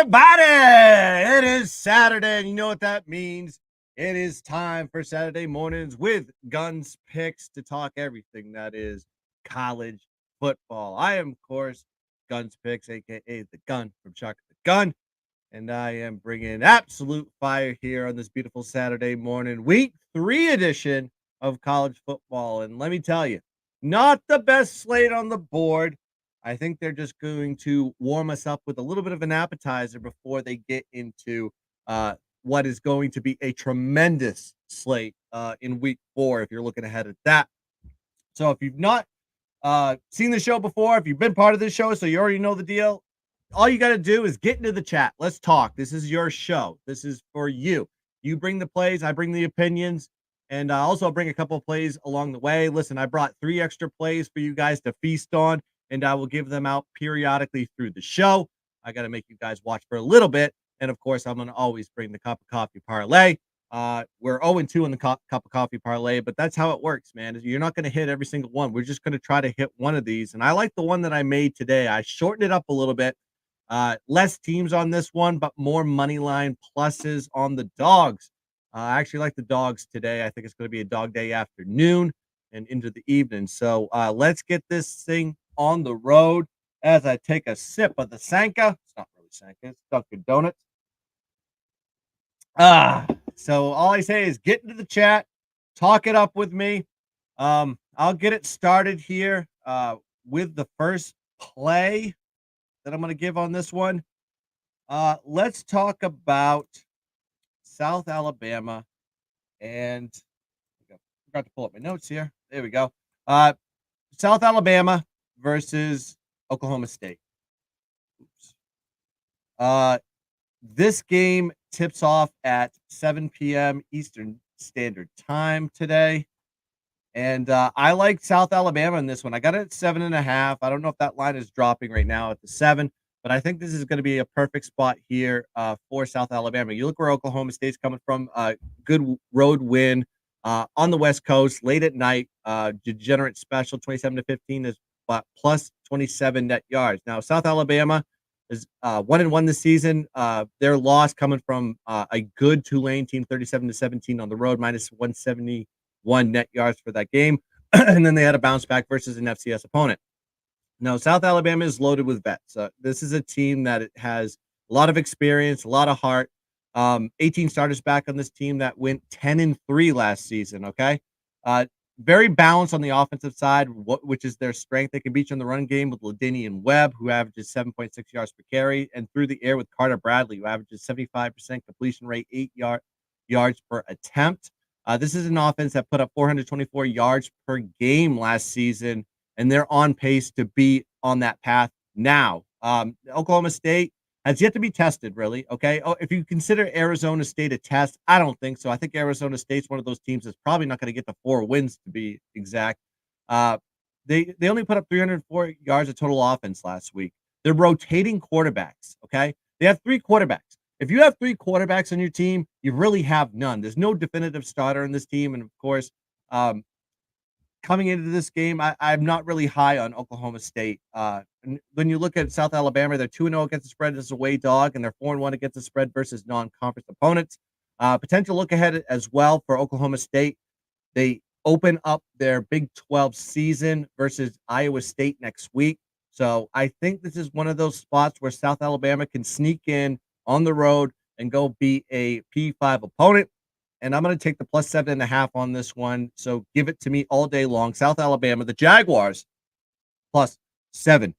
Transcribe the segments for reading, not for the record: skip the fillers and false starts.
everybody? It is Saturday, and you know what that means. It is time for Saturday mornings with Guns Picks to talk everything that is college football. I am, of course, Guns Picks, aka the Gun from Chuck the Gun, and I am bringing absolute fire here on this beautiful Saturday morning, week 3 edition of college football. And let me tell you, not the best slate on the board. I think they're just going to warm us up with a little bit of an appetizer before they get into what is going to be a tremendous slate in week 4 if you're looking ahead at that. So if you've not seen the show before, if you've been part of this show, so you already know the deal, all you got to do is get into the chat. Let's talk. This is your show. This is for you. You bring the plays, I bring the opinions, and also I'll bring a couple of plays along the way. Listen, I brought 3 extra plays for you guys to feast on, and I will give them out periodically through the show. I got to make you guys watch for a little bit. And of course, I'm going to always bring the cup of coffee parlay. We're 0-2 in the cup of coffee parlay, but that's how it works, man. You're not going to hit every single one. We're just going to try to hit one of these. And I like the one that I made today. I shortened it up a little bit. Less teams on this one, but more money line pluses on the dogs. I actually like the dogs today. I think it's going to be a dog day afternoon and into the evening. So let's get this thing on the road as I take a sip of the Sanka. It's not really Sanka, it's Dunkin' Donuts. So all I say is get into the chat, talk it up with me. I'll get it started here with the first play that I'm going to give on this one. Let's talk about South Alabama, and I forgot to pull up my notes here. There we go. South Alabama versus Oklahoma State. Oops. This game tips off at 7 p.m. Eastern Standard Time today. And I like South Alabama in this one. I got it at 7.5. I don't know if that line is dropping right now at the 7, but I think this is going to be a perfect spot here for South Alabama. You look where Oklahoma State's coming from. Good road win on the West Coast late at night. Degenerate special 27-15 is plus 27 net yards. Now South Alabama is 1-1 this season. Their loss coming from a good Tulane team, 37-17 on the road, minus 171 net yards for that game. And then they had a bounce back versus an FCS opponent. Now, South Alabama is loaded with vets. This is a team that has a lot of experience, a lot of heart. 18 starters back on this team that went 10-3 last season, okay? Very balanced on the offensive side, which is their strength. They can beat you in the run game with Ladinian Webb, who averages 7.6 yards per carry, and through the air with Carter Bradley, who averages 75% completion rate, 8 yards per attempt. This is an offense that put up 424 yards per game last season, and they're on pace to be on that path now. Oklahoma State has yet to be tested, really, okay? Oh, if you consider Arizona State a test, I don't think so. I think Arizona State's one of those teams that's probably not going to get to 4 wins, to be exact. They only put up 304 yards of total offense last week. They're rotating quarterbacks, okay? They have 3 quarterbacks. If you have 3 quarterbacks on your team, you really have none. There's no definitive starter in this team. And, of course, coming into this game, I'm not really high on Oklahoma State. When you look at South Alabama, they're 2-0 against the spread as a away dog, and they're 4-1 against the spread versus non-conference opponents. Potential look ahead as well for Oklahoma State. They open up their Big 12 season versus Iowa State next week. So I think this is one of those spots where South Alabama can sneak in on the road and go beat a P5 opponent. And I'm going to take the plus 7.5 on this one. So give it to me all day long. South Alabama, the Jaguars, plus 7.5.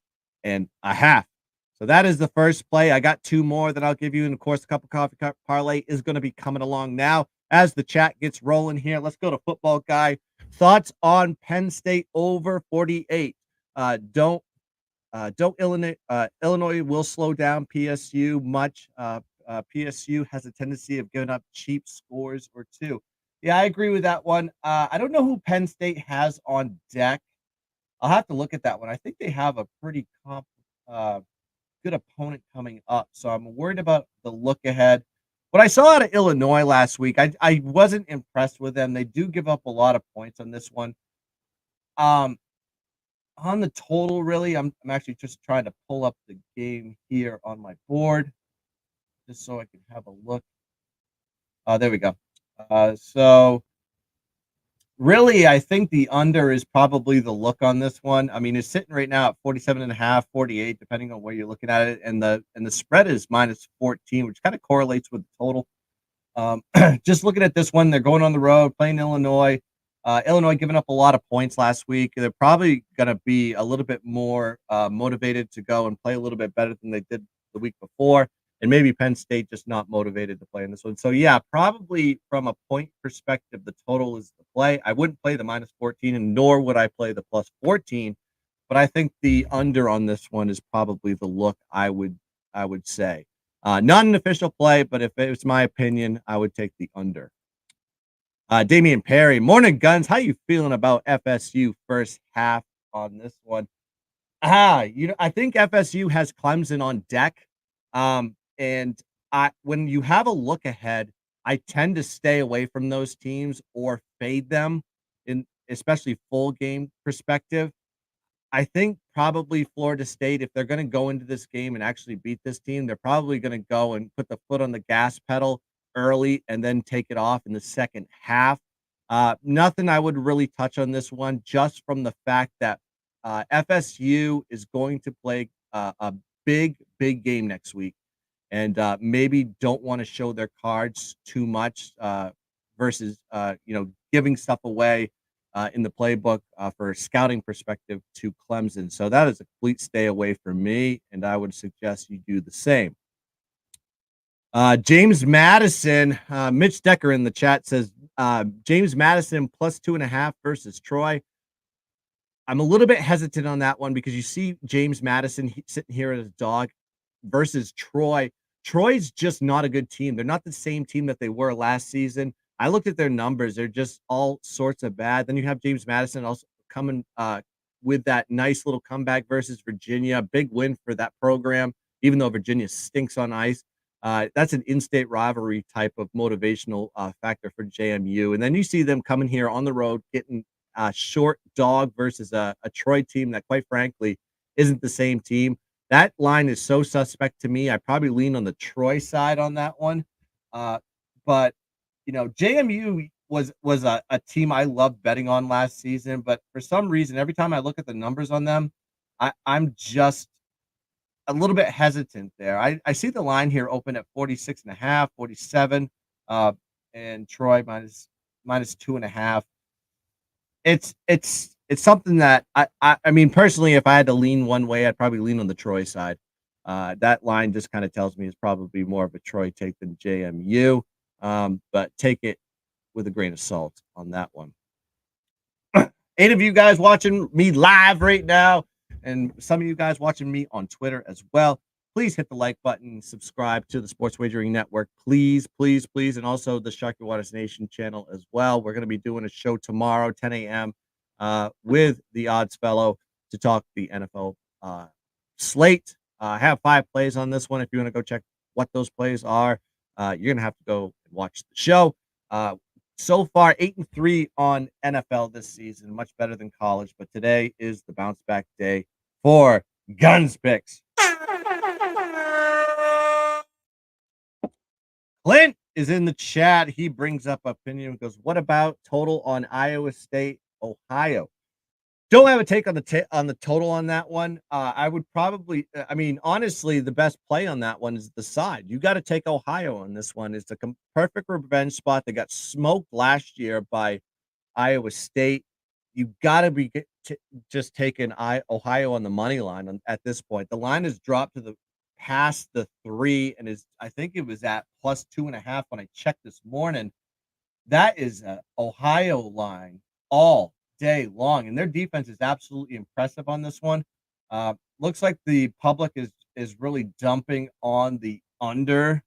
So that is the first play. I got 2 more that I'll give you. And of course, the cup of coffee parlay is going to be coming along now as the chat gets rolling here. Let's go to Football Guy. Thoughts on Penn State over 48? Don't Illinois will slow down PSU much. PSU has a tendency of giving up cheap scores or 2. Yeah, I agree with that one. I don't know who Penn State has on deck. I'll have to look at that one. I think they have a pretty good opponent coming up, so I'm worried about the look ahead. What I saw out of Illinois last week, I wasn't impressed with them. They do give up a lot of points on this one. On the total, really, I'm actually just trying to pull up the game here on my board. just so I can have a look. There we go. So really, I think the under is probably the look on this one. I mean, it's sitting right now at 47.5, 48, depending on where you're looking at it, and the spread is -14, which kind of correlates with the total. Just looking at this one, they're going on the road, playing Illinois. Illinois giving up a lot of points last week. They're probably going to be a little bit more motivated to go and play a little bit better than they did the week before. And maybe Penn State just not motivated to play in this one. So, yeah, probably from a point perspective, the total is the play. I wouldn't play the -14, and nor would I play the +14. But I think the under on this one is probably the look I would say. Not an official play, but if it was my opinion, I would take the under. Damian Perry, morning guns. How you feeling about FSU first half on this one? I think FSU has Clemson on deck. And when you have a look ahead, I tend to stay away from those teams or fade them in especially full game perspective. I think probably Florida State, if they're going to go into this game and actually beat this team, they're probably going to go and put the foot on the gas pedal early and then take it off in the second half. Nothing I would really touch on this one, just from the fact that FSU is going to play a big, big game next week, and maybe don't want to show their cards too much versus giving stuff away in the playbook for a scouting perspective to Clemson. So that is a complete stay away from me, and I would suggest you do the same. James Madison, Mitch Decker in the chat says James Madison +2.5 versus Troy. I'm a little bit hesitant on that one because you see James Madison sitting here as a dog versus Troy. Troy's just not a good team. They're not the same team that they were last season. I looked at their numbers. They're just all sorts of bad. Then you have James Madison also coming with that nice little comeback versus Virginia. Big win for that program, even though Virginia stinks on ice. That's an in-state rivalry type of motivational factor for JMU. And then you see them coming here on the road, getting a short dog versus a Troy team that, quite frankly, isn't the same team. That line is so suspect to me. I probably lean on the Troy side on that one. But JMU was a team I loved betting on last season. But for some reason, every time I look at the numbers on them, I'm just a little bit hesitant there. I see the line here open at 46.5, 47, and Troy minus 2.5. It's something that I mean, personally, if I had to lean one way, I'd probably lean on the Troy side. That line just kind of tells me it's probably more of a Troy take than JMU. But take it with a grain of salt on that one. 8 of you guys watching me live right now, and some of you guys watching me on Twitter as well. Please hit the like button, subscribe to the Sports Wagering Network, please, please, please, and also the Shark Your Waters Nation channel as well. We're going to be doing a show tomorrow, 10 a.m., with the Odds Fellow to talk the NFL slate. I have 5 plays on this one. If you want to go check what those plays are, you're going to have to go and watch the show. So far, 8-3 on NFL this season, much better than college. But today is the bounce back day for GunzPicks. Clint is in the chat. He brings up opinion. Goes, what about total on Iowa State, Ohio? Don't have a take on the total on that one. I would probably, honestly, the best play on that one is the side. You got to take Ohio on this one. It's a perfect revenge spot. They got smoked last year by Iowa State. You got to be just taking Ohio on the money line at this point. The line has dropped to past the 3 and I think it was at +2.5 when I checked this morning. That is an Ohio line all day long, and their defense is absolutely impressive on this one. Looks like the public is really dumping on the under,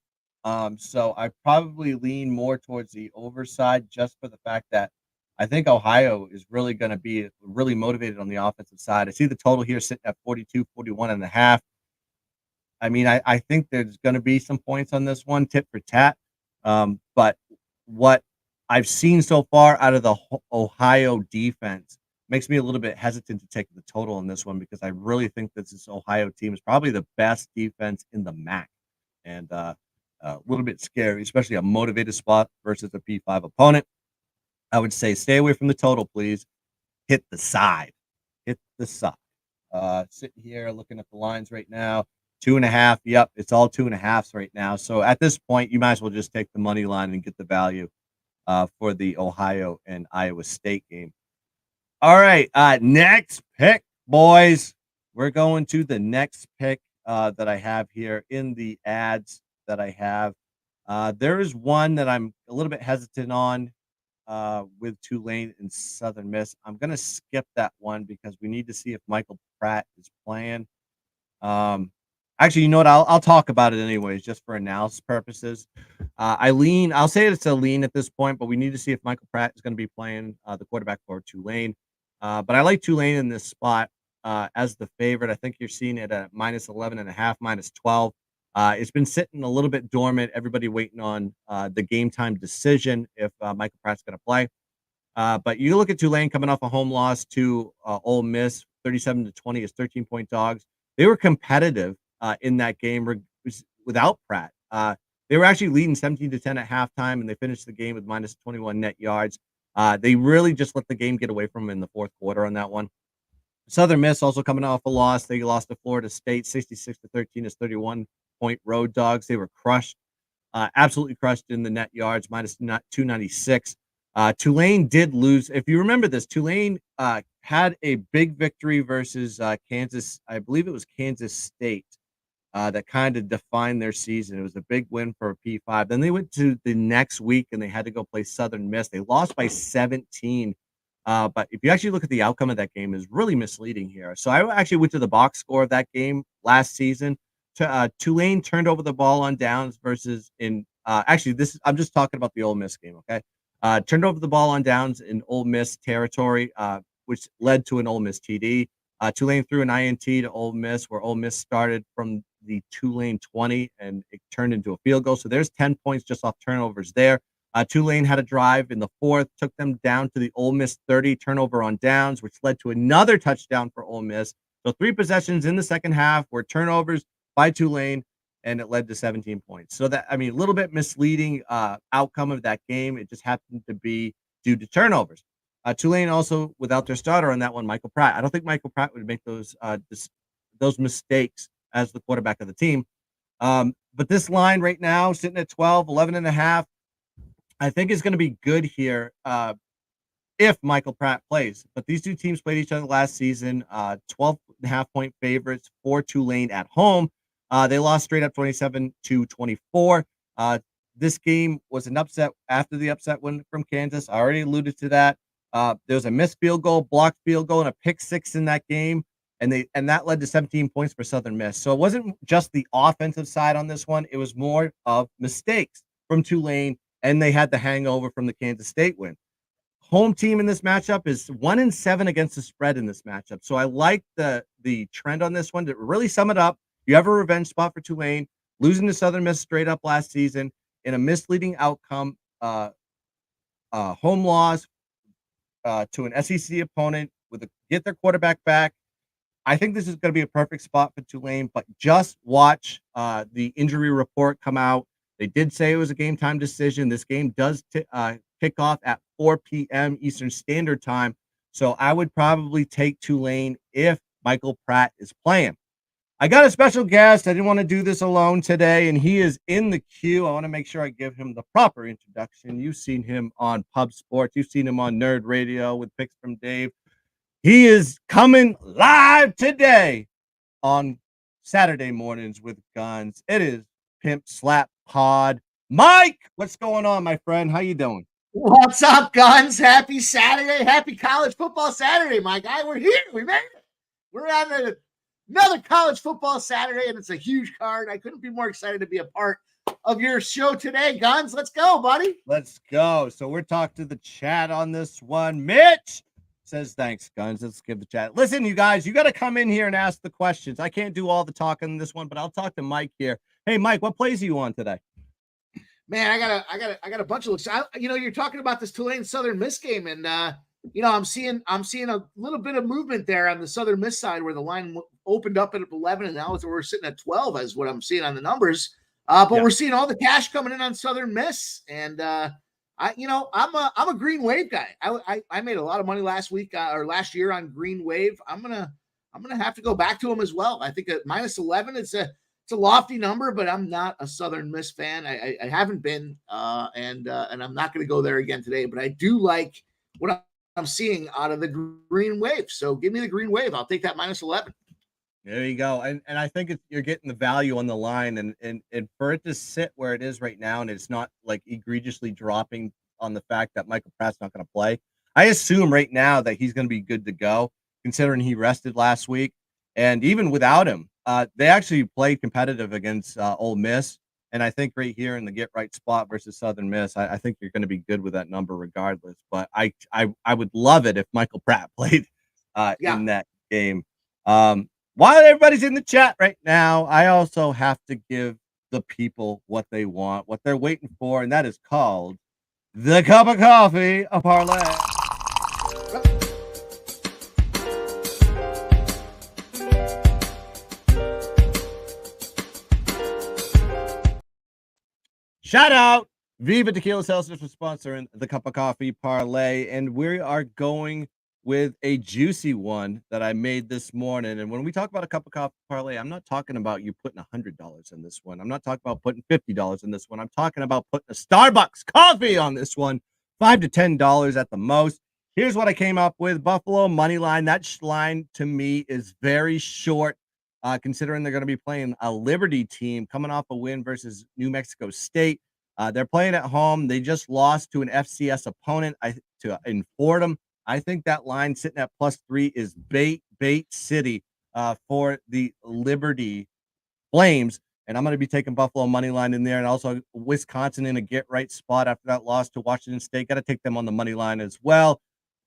so I probably lean more towards the overside just for the fact that I think Ohio is really going to be really motivated on the offensive side. I see the total here sitting at 42, 41.5. I mean, I think there's going to be some points on this one, tit for tat, but what I've seen so far out of the Ohio defense makes me a little bit hesitant to take the total on this one because I really think that this Ohio team is probably the best defense in the MAC. And a little bit scary, especially a motivated spot versus a P5 opponent. I would say stay away from the total, please. Hit the side. Hit the side. Sitting here looking at the lines right now. 2.5. Yep, it's all 2.5s right now. So at this point, you might as well just take the money line and get the value for the Ohio and Iowa State game. All right, next pick, boys. We're going to the next pick that I have here in the ads that I have. There is one that I'm a little bit hesitant on with Tulane and Southern Miss. I'm going to skip that one because we need to see if Michael Pratt is playing. Actually, you know what? I'll talk about it anyways, just for analysis purposes. I'll say it's a lean at this point, but we need to see if Michael Pratt is going to be playing the quarterback for Tulane. But I like Tulane in this spot as the favorite. I think you're seeing it at minus 11.5, minus 12. It's been sitting a little bit dormant. Everybody waiting on the game time decision if Michael Pratt's going to play. But you look at Tulane coming off a home loss to Ole Miss, 37-20 as 13-point dogs. They were competitive in that game without Pratt. They were actually leading 17-10 at halftime, and they finished the game with minus 21 net yards. They really just let the game get away from them in the fourth quarter on that one. Southern Miss also coming off a loss. They lost to Florida State 66-13 as 31-point road dogs. They were crushed, absolutely crushed in the net yards, minus 296. Tulane did lose. If you remember this, Tulane had a big victory versus Kansas. I believe it was Kansas State that kind of defined their season. It was a big win for a P5. Then they went to the next week and they had to go play Southern Miss. They lost by 17. But if you actually look at the outcome of that game, is really misleading here. So I actually went to the box score of that game last season. Tulane turned over the ball on downs versus I'm just talking about the Ole Miss game, okay? Turned over the ball on downs in Ole Miss territory, which led to an Ole Miss TD. Tulane threw an INT to Ole Miss, where Ole Miss started from the Tulane 20, and it turned into a field goal. So there's 10 points just off turnovers there. Tulane had a drive in the fourth, took them down to the Ole Miss 30, turnover on downs, which led to another touchdown for Ole Miss. So 3 possessions in the second half were turnovers by Tulane, and it led to 17 points. So a little bit misleading outcome of that game. It just happened to be due to turnovers. Tulane also without their starter on that one, Michael Pratt. I don't think Michael Pratt would make those mistakes as the quarterback of the team. But this line right now sitting at 12, 11.5, I think is going to be good here if Michael Pratt plays. But these two teams played each other last season, 12.5-point favorites for Tulane at home. They lost straight up 27-24. This game was an upset after the upset win from Kansas. I already alluded to that. There was a missed field goal, blocked field goal, and a pick six in that game. And that led to 17 points for Southern Miss. So it wasn't just the offensive side on this one. It was more of mistakes from Tulane, and they had the hangover from the Kansas State win. Home team in this matchup is 1-7 against the spread in this matchup. So I like the trend on this one. To really sum it up, you have a revenge spot for Tulane, losing to Southern Miss straight up last season in a misleading outcome, home loss to an SEC opponent get their quarterback back. I think this is going to be a perfect spot for Tulane, but just watch the injury report come out. They did say it was a game time decision. This game does kick off at 4 p.m. Eastern Standard Time. So I would probably take Tulane if Michael Pratt is playing. I got a special guest. I didn't want to do this alone today, and he is in the queue. I want to make sure I give him the proper introduction. You've seen him on Pub Sports. You've seen him on Nerd Radio with Picks from Dave. He is coming live today on Saturday mornings with Guns. It is Pimp Slap Pod. Mike, what's going on, my friend? How you doing? What's up, Guns? Happy Saturday. Happy College Football Saturday, my guy. We're here. We made it. We're on another College Football Saturday, and it's a huge card. I couldn't be more excited to be a part of your show today, Guns. Let's go, buddy. Let's go. So we're talking to the chat on this one. Mitch says, thanks, Guns. Let's give the chat. Listen, you guys, you got to come in here and ask the questions. I can't do all the talking in this one, but I'll talk to Mike here. Hey, Mike, what plays are you on today? Man, I got a bunch of looks. You're talking about this Tulane Southern Miss game, and I'm seeing a little bit of movement there on the Southern Miss side, where the line opened up at 11, and now we're sitting at 12, is what I'm seeing on the numbers. But Yeah. we're seeing all the cash coming in on Southern Miss, and I'm a Green Wave guy. I made a lot of money last week or last year on Green Wave. I'm gonna have to go back to them as well. I think at -11, it's a lofty number, but I'm not a Southern Miss fan. I haven't been, and I'm not going to go there again today. But I do like what I'm seeing out of the Green Wave. So give me the Green Wave. I'll take that -11. There you go. And I think you're getting the value on the line, and for it to sit where it is right now, and it's not like egregiously dropping on the fact that Michael Pratt's not going to play. I assume right now that he's going to be good to go, considering he rested last week, and even without him, they actually played competitive against Ole Miss, and I think right here in the get right spot versus Southern Miss, I think you're going to be good with that number regardless. But I would love it if Michael Pratt played Yeah. in that game. While everybody's in the chat right now, I also have to give the people what they want, what they're waiting for, and that is called the cup of coffee, a parlay. Shout out Viva Tequila Seltzers for sponsoring the cup of coffee parlay, and we are going with a juicy one that I made this morning. And when we talk about a cup of coffee parlay, I'm not talking about you putting $100 in this one. I'm not talking about putting $50 in this one. I'm talking about putting a Starbucks coffee on this one, $5 to $10 at the most. Here's what I came up with: Buffalo money line. That line to me is very short, considering they're going to be playing a Liberty team coming off a win versus New Mexico State. They're playing at home. They just lost to an FCS opponent in Fordham. I think that line sitting at +3 is bait city for the Liberty Flames. And I'm going to be taking Buffalo money line in there, and also Wisconsin in a get right spot after that loss to Washington State. Got to take them on the money line as well.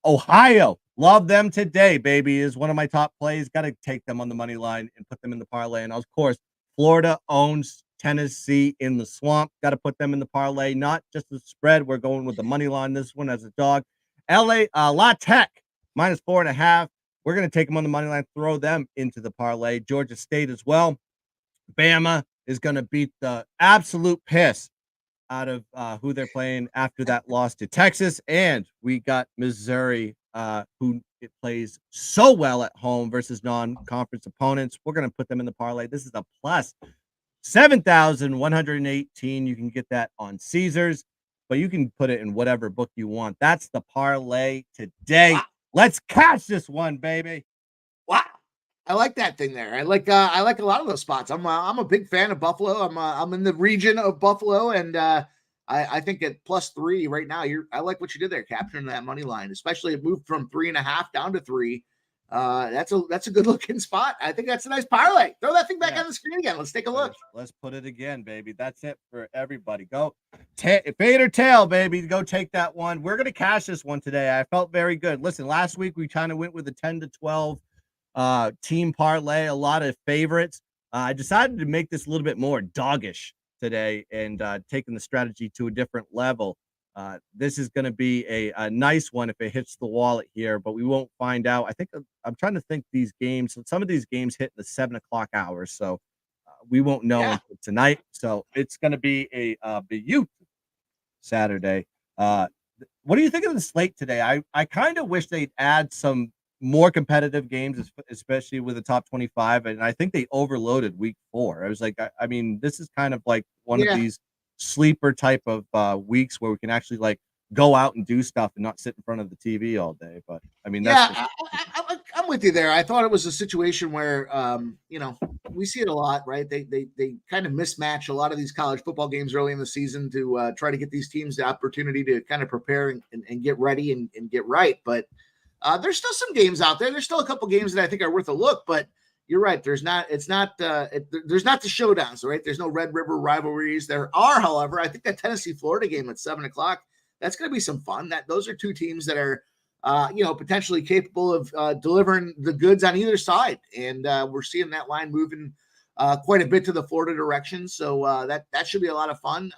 Ohio, love them today, baby, is one of my top plays. Got to take them on the money line and put them in the parlay. And of course, Florida owns Tennessee in the swamp. Got to put them in the parlay, not just the spread. We're going with the money line this one as a dog. La Tech -4.5. We're going to take them on the money line, throw them into the parlay. Georgia State as well. Bama is going to beat the absolute piss out of who they're playing after that loss to Texas. And we got Missouri, who it plays so well at home versus non-conference opponents. We're going to put them in the parlay. This is a plus 7,118. You can get that on Caesars, but you can put it in whatever book you want. That's the parlay today. Wow. Let's catch this one, baby. Wow. I like that thing there. I like a lot of those spots. I'm a big fan of Buffalo. I'm in the region of Buffalo, and I think at +3 right now. I like what you did there, capturing that money line, especially it moved from 3.5 down to 3. That's a good looking spot. I think that's a nice parlay. Throw that thing back on the screen again. Let's take a look. Let's put it again, baby. That's it for everybody. Go fade or tail, baby. Go take that one. We're gonna cash this one today. I felt very good. Listen, last week we kind of went with a 10 to 12 team parlay, a lot of favorites. I decided to make this a little bit more doggish today and taking the strategy to a different level. This is going to be a nice one if it hits the wallet here, but we won't find out. I think I'm trying to think these games. Some of these games hit in the 7:00 hours, so we won't know until tonight. So it's going to be a beautiful Saturday. What do you think of the slate today? I kind of wish they'd add some more competitive games, especially with the top 25. And I think they overloaded week 4. I was like, I mean, this is kind of like one of these sleeper type of weeks where we can actually like go out and do stuff and not sit in front of the TV all day. But I mean, that's I'm with you there. I thought it was a situation where, we see it a lot, right? They kind of mismatch a lot of these college football games early in the season to try to get these teams the opportunity to kind of prepare and get ready and get right. But there's still some games out there. There's still a couple games that I think are worth a look, but you're right. There's not the showdowns, right? There's no Red River rivalries. There are, however, I think that Tennessee Florida game at 7:00, that's going to be some fun. Those are two teams that are, potentially capable of delivering the goods on either side. And we're seeing that line moving quite a bit to the Florida direction. So that should be a lot of fun.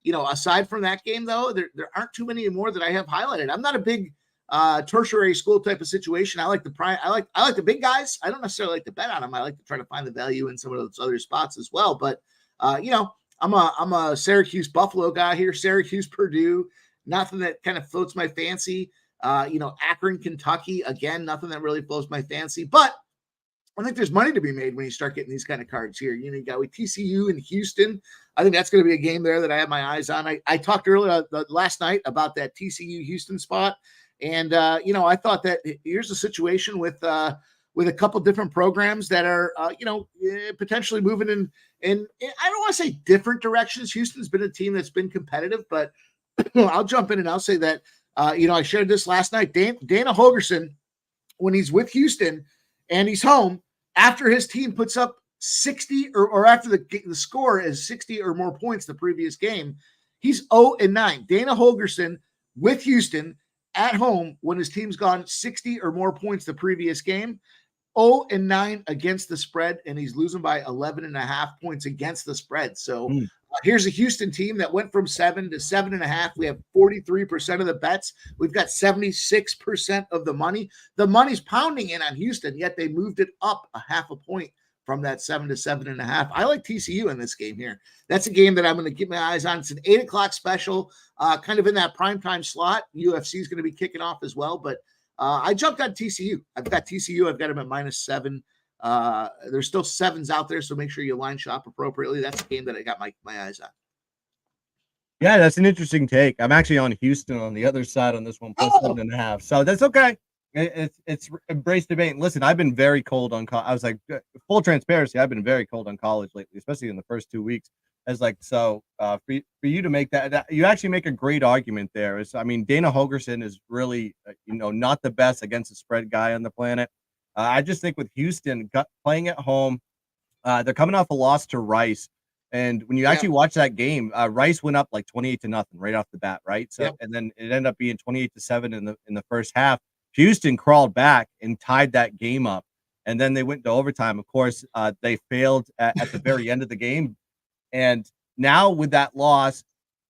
Aside from that game though, there aren't too many more that I have highlighted. I'm not a big tertiary school type of situation. I like I like the big guys. I don't necessarily like to bet on them. I like to try to find the value in some of those other spots as well. But I'm a Syracuse Buffalo guy here. Syracuse, Purdue, nothing that kind of floats my fancy. Akron, Kentucky, again, nothing that really floats my fancy. But I think there's money to be made when you start getting these kind of cards here. You got with TCU and Houston. I think that's going to be a game there that I have my eyes on. I talked earlier last night about that TCU Houston spot. And, I thought that here's a situation with a couple different programs that are, potentially moving in, I don't want to say different directions. Houston's been a team that's been competitive, but I'll jump in and I'll say that, I shared this last night. Dana Holgerson, when he's with Houston and he's home, after his team puts up 60 or after the score is 60 or more points the previous game, he's 0-9. Dana Holgerson with Houston at home when his team's gone 60 or more points the previous game, 0-9 against the spread, and he's losing by 11.5 points against the spread. So here's a Houston team that went from 7 to 7.5. We have 43% of the bets. We've got 76% of the money. The money's pounding in on Houston, yet they moved it up 0.5 point from that 7 to 7.5. I like TCU in this game here. That's a game that I'm going to keep my eyes on. It's an 8:00 special, kind of in that primetime slot. UFC is going to be kicking off as well, but I jumped on TCU. I've got TCU. I've got them at -7. There's still 7s out there, so make sure you line shop appropriately. That's a game that I got my eyes on. Yeah, that's an interesting take. I'm actually on Houston on the other side on this one, plus 7.5. So that's okay. It's embrace debate. Listen, I've been very cold on college. I was like, full transparency, I've been very cold on college lately, especially in the first 2 weeks. For you to make that, you actually make a great argument there. Dana Holgerson is really, not the best against the spread guy on the planet. I just think with Houston playing at home, they're coming off a loss to Rice. And when you actually watch that game, Rice went up like 28-0 right off the bat, right? So, and then it ended up being 28-7 in the first half. Houston crawled back and tied that game up, and then they went to overtime. Of course, they failed at the very end of the game. And now with that loss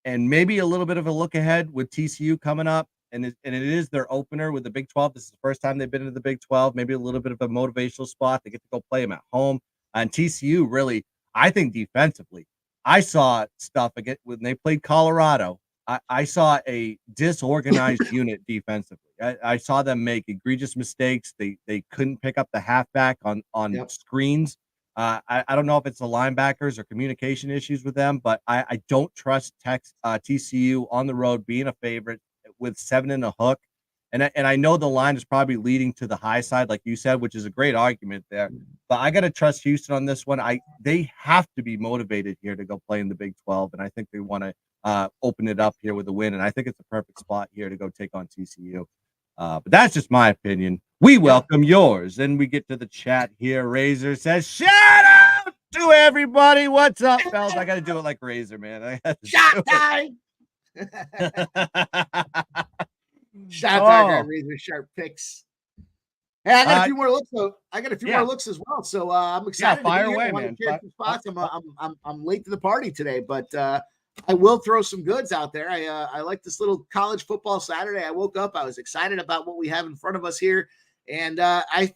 and maybe a little bit of a look ahead with TCU coming up, and it is their opener with the Big 12. This is the first time they've been in the Big 12, maybe a little bit of a motivational spot. They get to go play them at home. And TCU really, I think defensively, I saw stuff again when they played Colorado. I saw a disorganized unit defensively. I saw them make egregious mistakes. They couldn't pick up the halfback on screens. I don't know if it's the linebackers or communication issues with them, but I don't trust TCU on the road being a favorite with 7 in a hook. And I know the line is probably leading to the high side, like you said, which is a great argument there. But I got to trust Houston on this one. They have to be motivated here to go play in the Big 12, and I think they want to open it up here with a win. And I think it's a perfect spot here to go take on TCU. But that's just my opinion. We welcome yours. And we get to the chat here. Razor says, shout out to everybody. What's up, fellas? I got to do it like Razor, man. Shot time. Shout out to Razor Sharp picks. Hey, I got a few more looks though. I got a few more looks as well. So I'm excited. Fire away, man. I'm late to the party today, but I will throw some goods out there. I like this little college football Saturday. I woke up, I was excited about what we have in front of us here. And I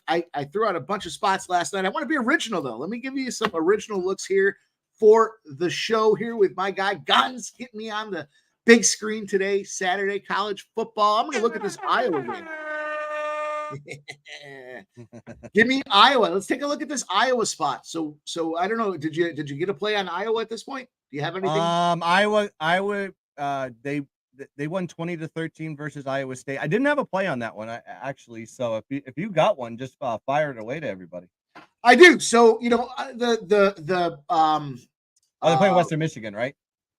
threw out a bunch of spots last night. I want to be original though. Let me give you some original looks here for the show here with my guy Guns. Get me on the big screen today, Saturday, college football. I'm going to look at this Iowa game. Give me Iowa. Let's take a look at this Iowa spot. So I don't know. Did you get a play on Iowa at this point? Do you have anything? Iowa. They won 20-13 versus Iowa State. I didn't have a play on that one actually. So if you got one, just fire it away to everybody. I do. So they're playing Western Michigan, right?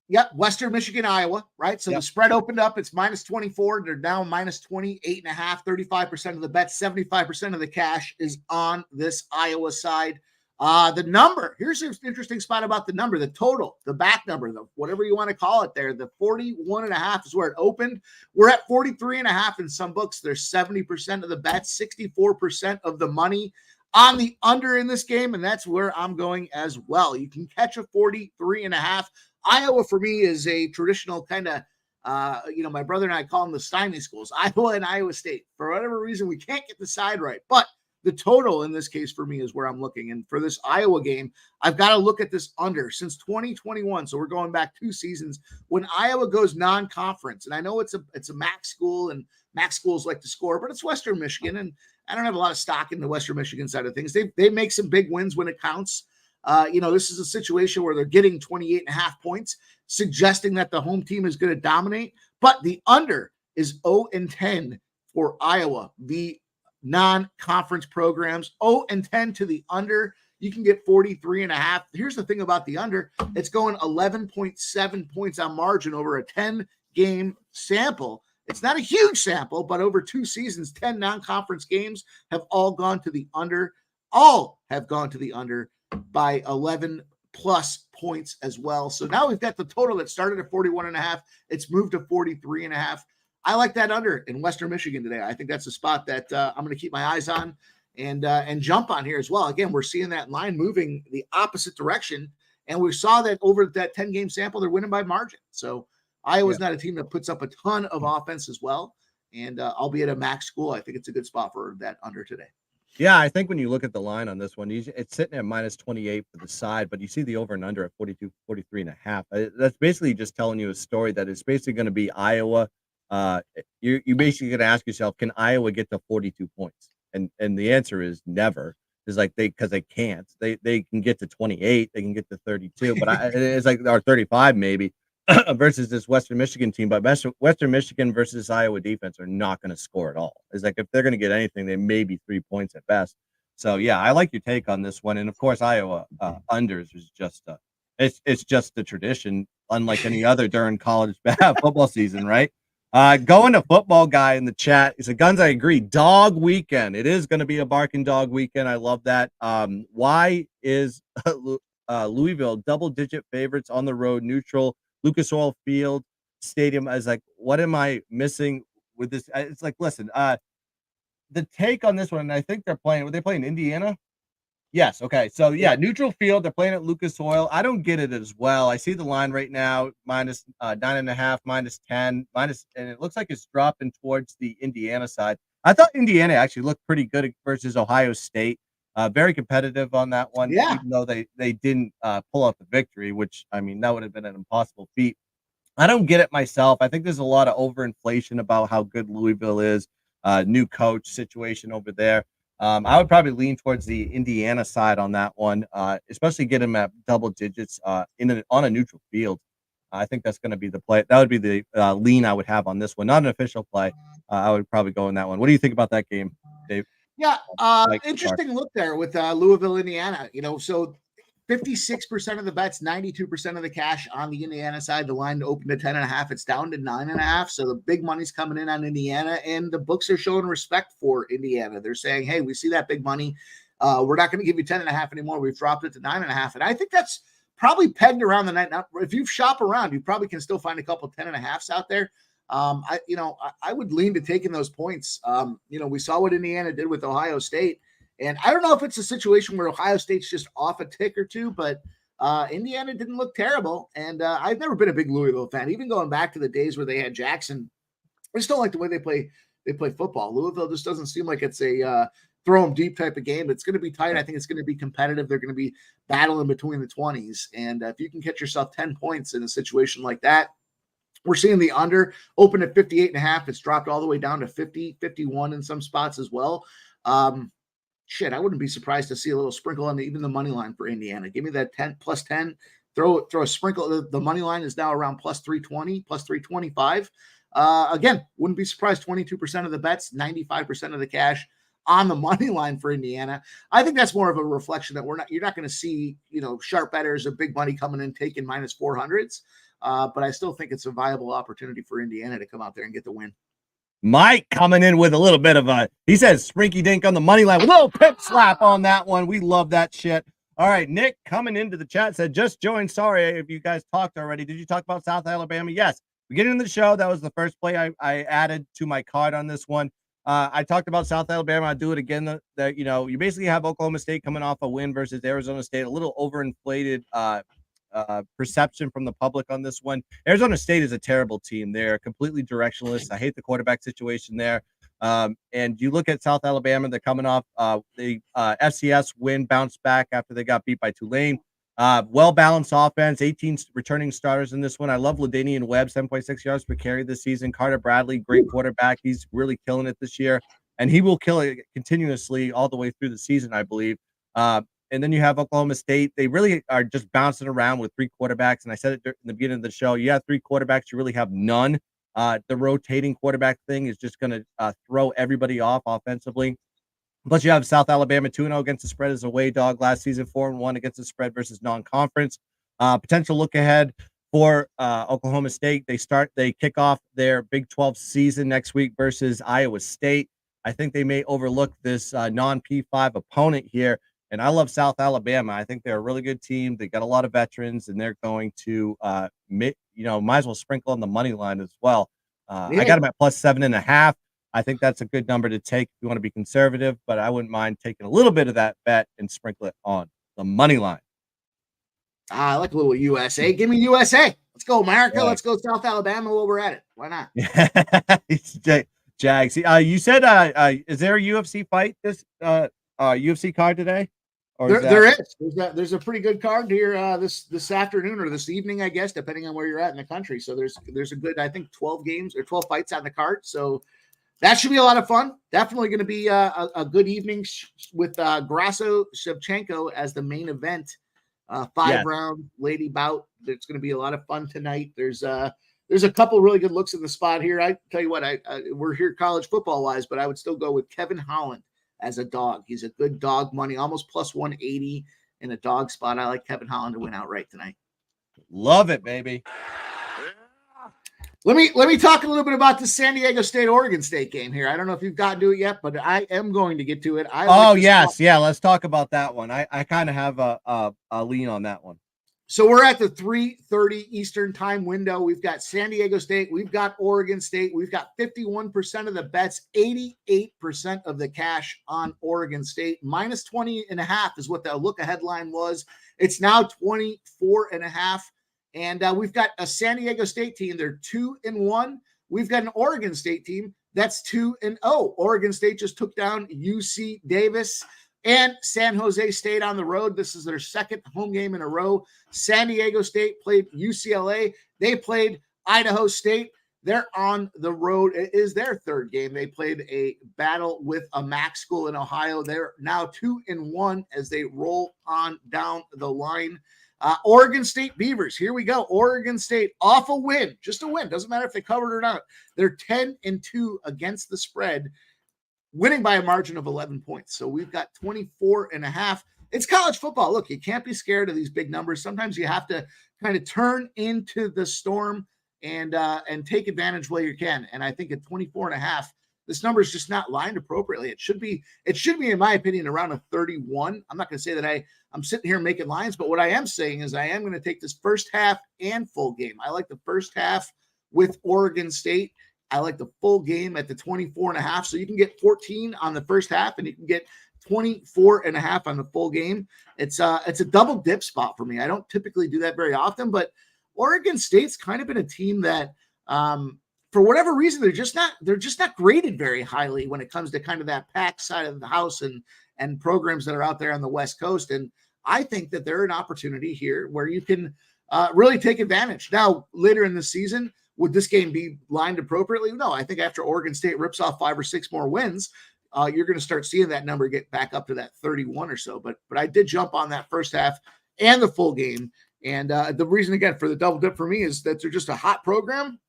Yep, Western Michigan, Iowa, right? So the spread opened up. It's -24. They're now -28.5, 35% of the bet, 75% of the cash is on this Iowa side. The number, here's an interesting spot about the number, the total, the back number, whatever you want to call it there, the 41.5 is where it opened. We're at 43.5 in some books. There's 70% of the bet, 64% of the money on the under in this game, and that's where I'm going as well. You can catch a 43.5. Iowa for me is a traditional kind of, my brother and I call them the Steinley schools, Iowa and Iowa State. For whatever reason, we can't get the side right, but The total in this case for me is where I'm looking. And for this Iowa game, I've got to look at this under since 2021. So we're going back 2 seasons when Iowa goes non-conference. And I know it's a MAC school and MAC schools like to score, but it's Western Michigan. And I don't have a lot of stock in the Western Michigan side of things. They make some big wins when it counts. This is a situation where they're getting 28.5 points, suggesting that the home team is going to dominate. But the under is 0-10 for Iowa. The non-conference programs, 0-10 to the under. You can get 43.5. Here's the thing about the under. It's going 11.7 points on margin over a 10-game sample. It's not a huge sample, but over 2 seasons, 10 non-conference games have all gone to the under. All have gone to the under by 11 plus points as well. So now we've got the total that started at 41.5. It's moved to 43.5. I like that under in Western Michigan today. I think that's a spot that I'm going to keep my eyes on and jump on here as well. Again, we're seeing that line moving the opposite direction, and we saw that over that 10-game sample, they're winning by margin. So Iowa's not a team that puts up a ton of offense as well, and albeit a MAC school, I think it's a good spot for that under today. Yeah, I think when you look at the line on this one, it's sitting at minus 28 for the side, but you see the over and under at 43.5. That's basically just telling you a story that it's basically going to be Iowa. You're basically going to ask yourself, can Iowa get to 42 points? And the answer is never. It's like because they can't. They can get to 28, they can get to 32, but it's like or 35 maybe versus this Western Michigan team. But Western Michigan versus Iowa defense are not going to score at all. It's like if they're going to get anything, they may be 3 points at best. So yeah, I like your take on this one. And of course, Iowa unders is just it's just the tradition, unlike any other during college football season, right? Going to football guy in the chat. He said, Guns, I agree. Dog weekend. It is going to be a barking dog weekend. I love that. Why is Louisville double-digit favorites on the road, neutral, Lucas Oil Field Stadium? I was like, what am I missing with this? It's like, listen, the take on this one, and I think they're playing, were they playing Indiana? Yes. Okay. So yeah, neutral field. They're playing at Lucas Oil. I don't get it as well. I see the line right now, minus 9.5, minus 10, and it looks like it's dropping towards the Indiana side. I thought Indiana actually looked pretty good versus Ohio State. Very competitive on that one, even though they didn't pull out the victory, which, I mean, that would have been an impossible feat. I don't get it myself. I think there's a lot of overinflation about how good Louisville is. New coach situation over there. I would probably lean towards the Indiana side on that one, especially get him at double digits on a neutral field. I think that's going to be the play. That would be the lean I would have on this one. Not an official play. I would probably go in that one. What do you think about that game, Dave? Yeah, interesting look there with Louisville, Indiana. So 56% of the bets, 92% of the cash on the Indiana side. The line opened at 10.5. It's down to 9.5. So the big money's coming in on Indiana, and the books are showing respect for Indiana. They're saying, hey, we see that big money. We're not going to give you 10.5 anymore. We've dropped it to 9.5. And I think that's probably pegged around the night. Now, if you shop around, you probably can still find a couple 10.5s out there. I would lean to taking those points. We saw what Indiana did with Ohio State. And I don't know if it's a situation where Ohio State's just off a tick or two, but Indiana didn't look terrible. And I've never been a big Louisville fan, even going back to the days where they had Jackson. I just don't like the way they play football. Louisville just doesn't seem like it's a throw them deep type of game. It's going to be tight. I think it's going to be competitive. They're going to be battling between the 20s. And if you can catch yourself 10 points in a situation like that, we're seeing the under open at 58.5. It's dropped all the way down to 50, 51 in some spots as well. I wouldn't be surprised to see a little sprinkle on even the money line for Indiana. Give me that 10 plus 10. Throw a sprinkle. The money line is now around plus 320, plus 325. Again, wouldn't be surprised. 22% of the bets, 95% of the cash on the money line for Indiana. I think that's more of a reflection that you're not going to see, sharp bettors or big money coming in taking minus 400s. But I still think it's a viable opportunity for Indiana to come out there and get the win. Mike coming in with a little bit of he says sprinky dink on the money line with a little pip slap on that one. We love that shit. All right, Nick coming into the chat said, just joined. Sorry if you guys talked already. Did you talk about South Alabama? Yes. We get into the show. That was the first play I added to my card on this one. I talked about South Alabama. I'll do it again. That you basically have Oklahoma State coming off a win versus Arizona State, a little overinflated perception from the public on this one. Arizona State is a terrible team. They're completely directionless. I hate the quarterback situation there. And you look at South Alabama, they're coming off the FCS win, bounce back after they got beat by Tulane. Well-balanced offense, 18 returning starters in this one. I love LaDainian Webb, 7.6 yards per carry this season. Carter Bradley, great quarterback. He's really killing it this year, and he will kill it continuously all the way through the season, I believe. And then you have Oklahoma State. They really are just bouncing around with three quarterbacks. And I said it in the beginning of the show. You have three quarterbacks. You really have none. The rotating quarterback thing is just going to throw everybody off offensively. Plus, you have South Alabama 2-0 against the spread as a away dog last season, 4-1 against the spread versus non-conference. Potential look ahead for Oklahoma State. They kick off their Big 12 season next week versus Iowa State. I think they may overlook this non-P5 opponent here. And I love South Alabama. I think they're a really good team. They got a lot of veterans, and they're going to, might as well sprinkle on the money line as well. I got them at plus 7.5. I think that's a good number to take if you want to be conservative, but I wouldn't mind taking a little bit of that bet and sprinkle it on the money line. I like a little USA. Give me USA. Let's go, America. Yeah. Let's go South Alabama while we're at it. Why not? Jags. You said, is there a UFC fight this UFC card today? Or there is. There's a pretty good card here this afternoon or this evening, I guess, depending on where you're at in the country. So there's a good, I think, 12 games or 12 fights on the card. So that should be a lot of fun. Definitely going to be a good evening with Grasso Shevchenko as the main event. 5-round lady bout. It's going to be a lot of fun tonight. There's a couple really good looks in the spot here. I tell you what, we're here college football wise, but I would still go with Kevin Holland as a dog. He's a good dog money, almost plus 180 in a dog spot. I like Kevin Holland to win outright tonight. Love it, baby. Let me talk a little bit about the San Diego State Oregon State game here. I don't know if you've gotten to it yet, but I am going to get to it. Let's talk about that one. I kind of have a lean on that one. So we're at the 3:30 Eastern time window. We've got San Diego State. We've got Oregon State. We've got 51% of the bets, 88% of the cash on Oregon State. Minus 20.5 is what the look ahead line was. It's now 24.5. And we've got a San Diego State team. They're 2-1. We've got an Oregon State team that's 2-0. Oregon State just took down UC Davis and San Jose State on the road. This is their second home game in a row. San Diego State played UCLA. They played Idaho State. They're on the road. It is their third game. They played a battle with a MAC school in Ohio. They're now 2-1 as they roll on down the line. Oregon State Beavers. Here we go. Oregon State off a win. Just a win. Doesn't matter if they covered or not. They're 10-2 against the spread, winning by a margin of 11 points. So we've got 24.5. It's college football. Look, you can't be scared of these big numbers. Sometimes you have to kind of turn into the storm and take advantage while you can. And I think at 24.5, this number is just not lined appropriately. It should be, in my opinion, around a 31. I'm not going to say that I'm sitting here making lines, but what I am saying is I am going to take this first half and full game. I like the first half with Oregon State. I like the full game at the 24.5. So you can get 14 on the first half and you can get 24.5 on the full game. It's a double dip spot for me. I don't typically do that very often, but Oregon State's kind of been a team that, for whatever reason, they're just not graded very highly when it comes to kind of that pack side of the house and programs that are out there on the West Coast. And I think that they're an opportunity here where you can really take advantage. Now, later in the season, would this game be lined appropriately? No, I think after Oregon State rips off 5 or 6 more wins, you're going to start seeing that number get back up to that 31 or so. But I did jump on that first half and the full game. And the reason, again, for the double dip for me is that they're just a hot program.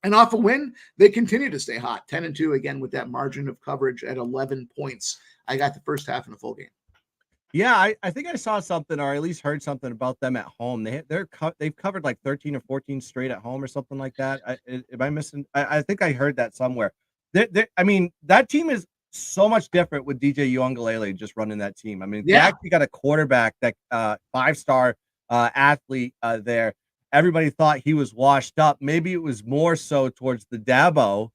And off a win, they continue to stay hot. 10-2, again, with that margin of coverage at 11 points. I got the first half in the full game. Yeah, I think I saw something, or at least heard something about them at home. They've covered like 13 or 14 straight at home or something like that. Am I missing? I think I heard that somewhere. I mean, that team is so much different with DJ Uiagalelei just running that team. I mean, They actually got a quarterback that 5-star athlete there. Everybody thought he was washed up. Maybe it was more so towards the Dabo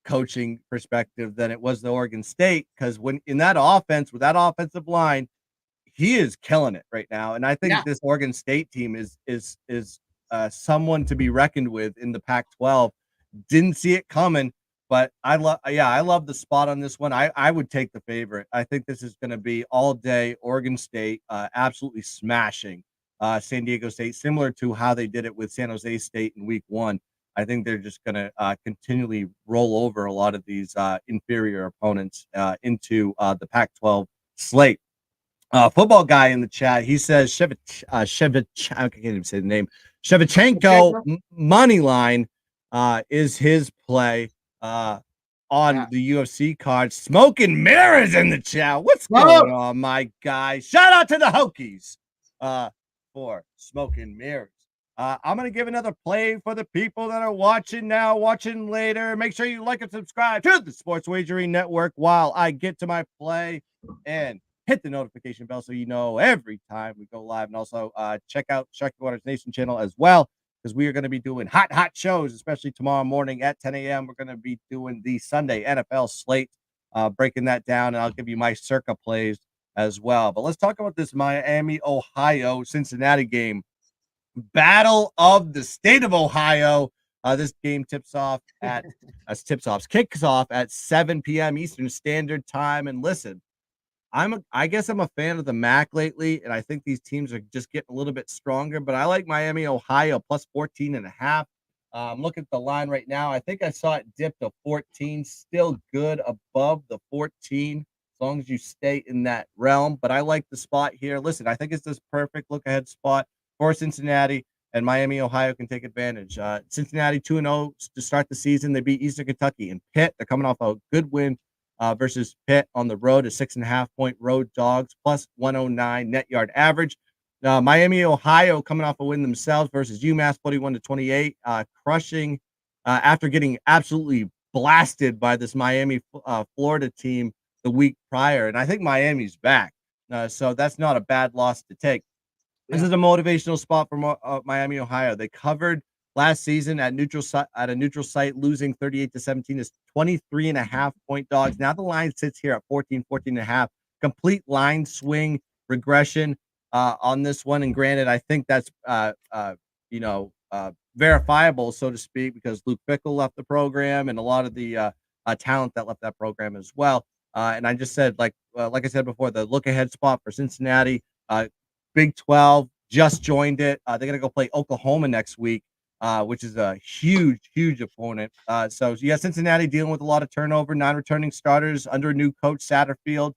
coaching perspective than it was the Oregon State, because when in that offense with that offensive line, he is killing it right now. And I think this Oregon State team is someone to be reckoned with in the Pac-12. Didn't see it coming. But I love the spot on this one. I would take the favorite. I think this is going to be all day Oregon State, absolutely smashing San Diego State, similar to how they did it with San Jose State in week 1. I think they're just going to continually roll over a lot of these inferior opponents into the Pac-12 slate. Football guy in the chat, he says I can't even say the name. Shevchenko money line is his play on the UFC card. Smoking mirrors in the chat. What's going on, my guy? Shout out to the Hokies for smoking mirrors. I'm going to give another play for the people that are watching now, watching later. Make sure you like and subscribe to the Sports Wagering Network while I get to my play, and hit the notification bell so you know every time we go live. And also check out Sharky Waters Nation channel as well, because we are going to be doing hot shows, especially tomorrow morning at 10 a.m. We're going to be doing the Sunday NFL slate, breaking that down, and I'll give you my circa plays as well. But let's talk about this Miami, Ohio, Cincinnati game. Battle of the state of Ohio. This game kicks off at 7 p.m. Eastern Standard Time. And listen, I guess I'm a fan of the MAC lately, and I think these teams are just getting a little bit stronger. But I like Miami, Ohio plus 14.5. I'm looking at the line right now. I think I saw it dip to 14. Still good above the 14, as long as you stay in that realm. But I like the spot here. Listen, I think it's this perfect look ahead spot for Cincinnati, and Miami, Ohio can take advantage. Cincinnati 2-0 to start the season. They beat Eastern Kentucky and Pitt. They're coming off a good win versus Pitt on the road, a 6.5-point road dogs, plus 109 net yard average. Miami, Ohio coming off a win themselves versus UMass, 41-28, crushing after getting absolutely blasted by this Miami, Florida team the week prior. And I think Miami's back. So that's not a bad loss to take. This is a motivational spot for Miami, Ohio. They covered last season at a neutral site, losing 38-17 as 23.5-point dogs. Now the line sits here at 14.5. Complete line swing regression on this one. And granted, I think that's verifiable, so to speak, because Luke Fickell left the program and a lot of the talent that left that program as well. And I just said, like I said before, the look ahead spot for Cincinnati. Big 12 just joined it. They're going to go play Oklahoma next week, which is a huge opponent. So you got Cincinnati dealing with a lot of turnover, non-returning starters under a new coach, Satterfield,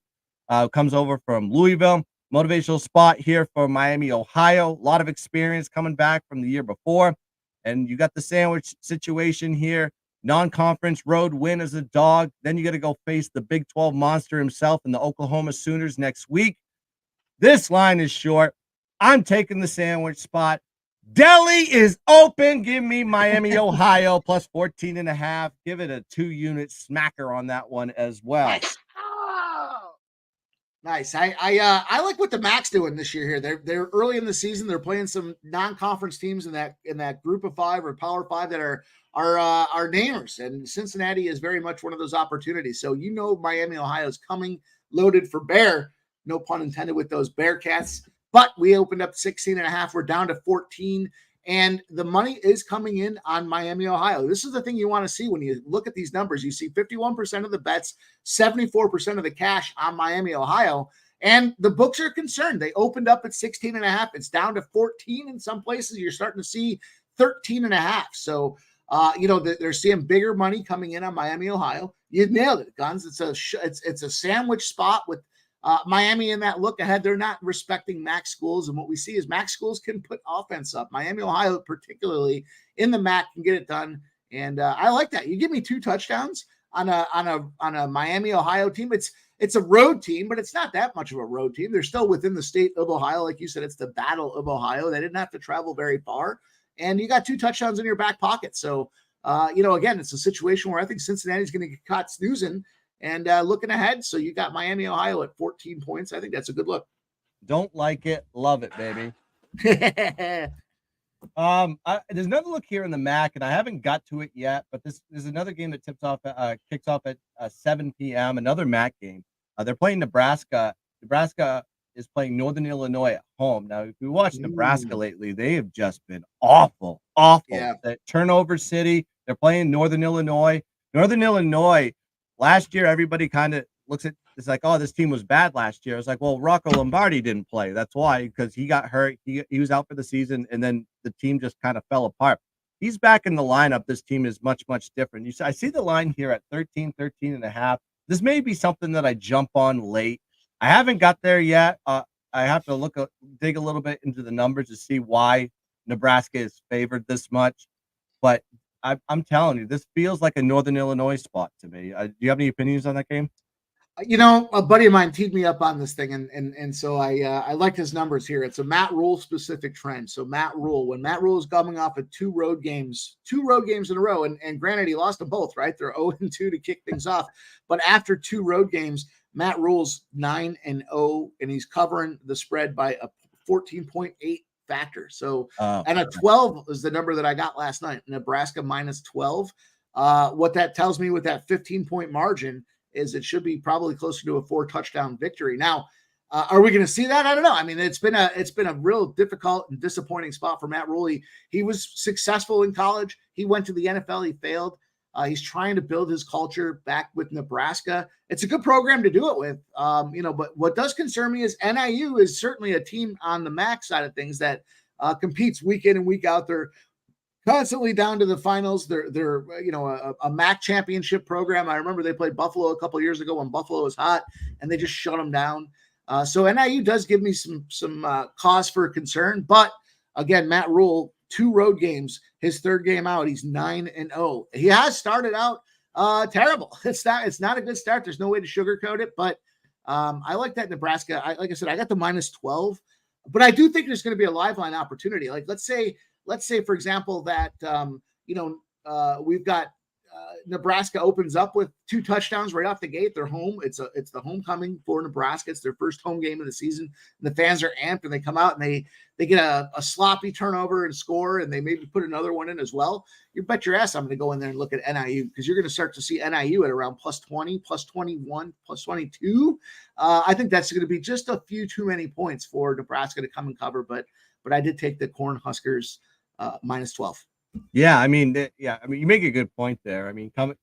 comes over from Louisville. Motivational spot here for Miami, Ohio. A lot of experience coming back from the year before. And you got the sandwich situation here. Non-conference road win as a dog. Then you got to go face the Big 12 monster himself in the Oklahoma Sooners next week. This line is short. I'm taking the sandwich spot. Deli is open. Give me Miami, Ohio plus 14.5. Give it a 2-unit smacker on that one as well. Nice. I like what the MAC's doing this year here. They're early in the season. They're playing some non-conference teams in that group of 5 or Power 5 that are namers, and Cincinnati is very much one of those opportunities. So Miami, Ohio is coming loaded for bear. No pun intended with those Bearcats, but we opened up 16.5. We're down to 14, and the money is coming in on Miami, Ohio. This is the thing you want to see when you look at these numbers. You see 51% of the bets, 74% of the cash on Miami, Ohio, and the books are concerned. They opened up at 16.5. It's down to 14 in some places. You're starting to see 13.5. So, they're seeing bigger money coming in on Miami, Ohio. You nailed it, Guns. It's a sandwich spot with Miami in that look ahead. They're not respecting MAC schools, and what we see is MAC schools can put offense up. Miami, Ohio, particularly in the MAC, can get it done, and I like that. You give me 2 touchdowns on a Miami, Ohio team. It's a road team, but it's not that much of a road team. They're still within the state of Ohio, like you said. It's the Battle of Ohio. They didn't have to travel very far, and you got 2 touchdowns in your back pocket. So, again, it's a situation where I think Cincinnati's going to get caught snoozing. And looking ahead, so you got Miami, Ohio at 14 points. I think that's a good look. Don't like it, love it, baby. There's another look here in the MAC, and I haven't got to it yet, but this is another game that kicks off at 7 p.m. Another MAC game. They're playing Nebraska. Nebraska is playing Northern Illinois at home. Now, if you watch Nebraska lately, they have just been awful. Yeah. That turnover city. They're playing Northern Illinois. Northern Illinois, last year, everybody kind of looks at it's like, oh, this team was bad last year. It's like, well, Rocco Lombardi didn't play. That's why, because he got hurt. He was out for the season, and then the team just kind of fell apart. He's back in the lineup. This team is much, much different. I see the line here at 13.5. This may be something that I jump on late. I haven't got there yet. I have to dig a little bit into the numbers to see why Nebraska is favored this much. But I'm telling you, this feels like a Northern Illinois spot to me. Do you have any opinions on that game? A buddy of mine teed me up on this thing, and so I like his numbers here. It's a Matt Rule specific trend. So when Matt Rule is coming off of two road games in a row, and granted he lost them both, right? They're 0-2 to kick things off, but after two road games, Matt Rule's 9-0, and he's covering the spread by a 14.8 factor. So and a 12 is the number that I got last night. Nebraska minus 12. What that tells me with that 15-point margin is it should be probably closer to a 4-touchdown victory. Now, are we going to see that? I don't know. I mean, it's been a real difficult and disappointing spot for Matt Rule. He was successful in college. He went to the NFL. He failed. He's trying to build his culture back with Nebraska. It's a good program to do it with, but what does concern me is NIU is certainly a team on the MAC side of things that competes week in and week out. They're constantly down to the finals. They're a MAC championship program. I remember they played Buffalo a couple of years ago when Buffalo was hot, and they just shut them down. So NIU does give me some cause for concern. But again, Matt Rule, 2 road games, his third game out, he's 9-0. He has started out terrible. It's not a good start. There's no way to sugarcoat it. But I like that Nebraska. Like I said, I got the minus 12, but I do think there's going to be a live line opportunity. Like let's say, for example, that, we've got Nebraska opens up with 2 touchdowns right off the gate. They're home. It's the homecoming for Nebraska. It's their first home game of the season. And the fans are amped, and they come out and they get a sloppy turnover and score, and they maybe put another one in as well. You bet your ass I'm going to go in there and look at NIU, because you're going to start to see NIU at around plus 20, plus 21, plus 22. I think that's going to be just a few too many points for Nebraska to come and cover, but I did take the Cornhuskers minus 12. Yeah, I mean, you make a good point there. I mean, coming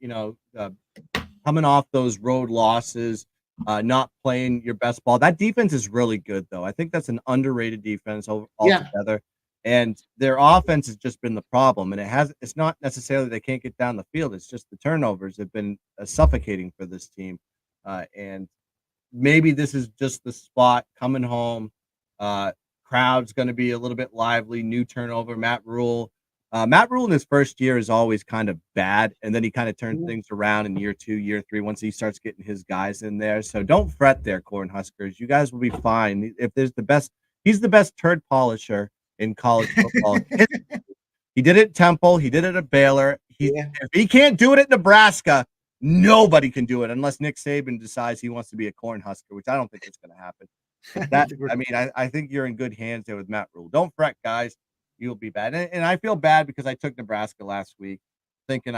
off those road losses, not playing your best ball. That defense is really good, though. I think that's an underrated defense altogether. And their offense has just been the problem. And it's not necessarily they can't get down the field. It's just the turnovers have been suffocating for this team. And maybe this is just the spot coming home. Crowd's going to be a little bit lively. New turnover. Matt Rule in his first year is always kind of bad, and then he kind of turns things around in year 2, year 3 once he starts getting his guys in there. So don't fret there, Cornhuskers. You guys will be fine. If there's he's the best turd polisher in college football. He did it at Temple. He did it at Baylor. If he can't do it at Nebraska, nobody can do it unless Nick Saban decides he wants to be a Cornhusker, which I don't think is going to happen. I think you're in good hands there with Matt Rule. Don't fret, guys. You'll be bad. And I feel bad because I took Nebraska last week, thinking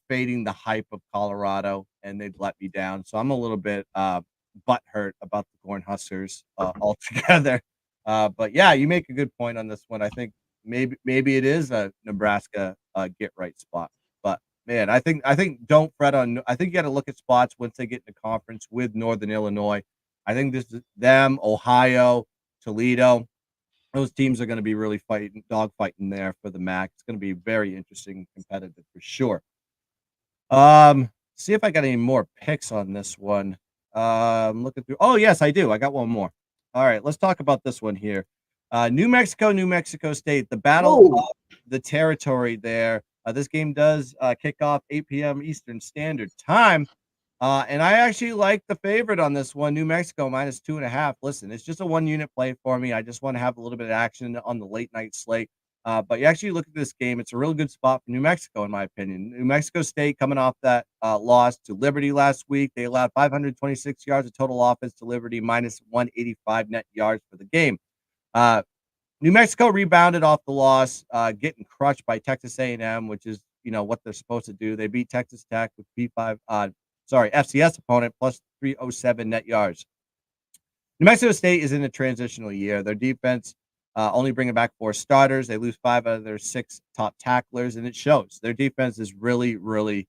fading the hype of Colorado, and they'd let me down. So I'm a little bit butthurt about the Cornhuskers altogether. But yeah, you make a good point on this one. I think maybe it is a Nebraska get right spot. But man, I think don't fret on. I think you got to look at spots once they get in the conference with Northern Illinois. I think this is them, Ohio, Toledo. Those teams are going to be really dogfighting there for the MAC. It's going to be very interesting and competitive for sure. See if I got any more picks on this one. I'm looking through. Oh, yes, I do. I got one more. All right, let's talk about this one here. New Mexico State, the battle of the territory there. This game does kick off 8 p.m. Eastern Standard Time. And I actually like the favorite on this one, New Mexico minus 2.5. Listen, it's just a 1-unit play for me. I just want to have a little bit of action on the late night slate. But you actually look at this game, it's a real good spot for New Mexico, in my opinion. New Mexico State coming off that loss to Liberty last week. They allowed 526 yards of total offense to Liberty, minus 185 net yards for the game. New Mexico rebounded off the loss, getting crushed by Texas A&M, which is what they're supposed to do. They beat Texas Tech with FCS opponent plus 307 net yards. New Mexico State is in a transitional year. Their defense only bringing back 4 starters. They lose 5 out of their 6 top tacklers, and it shows. Their defense is really, really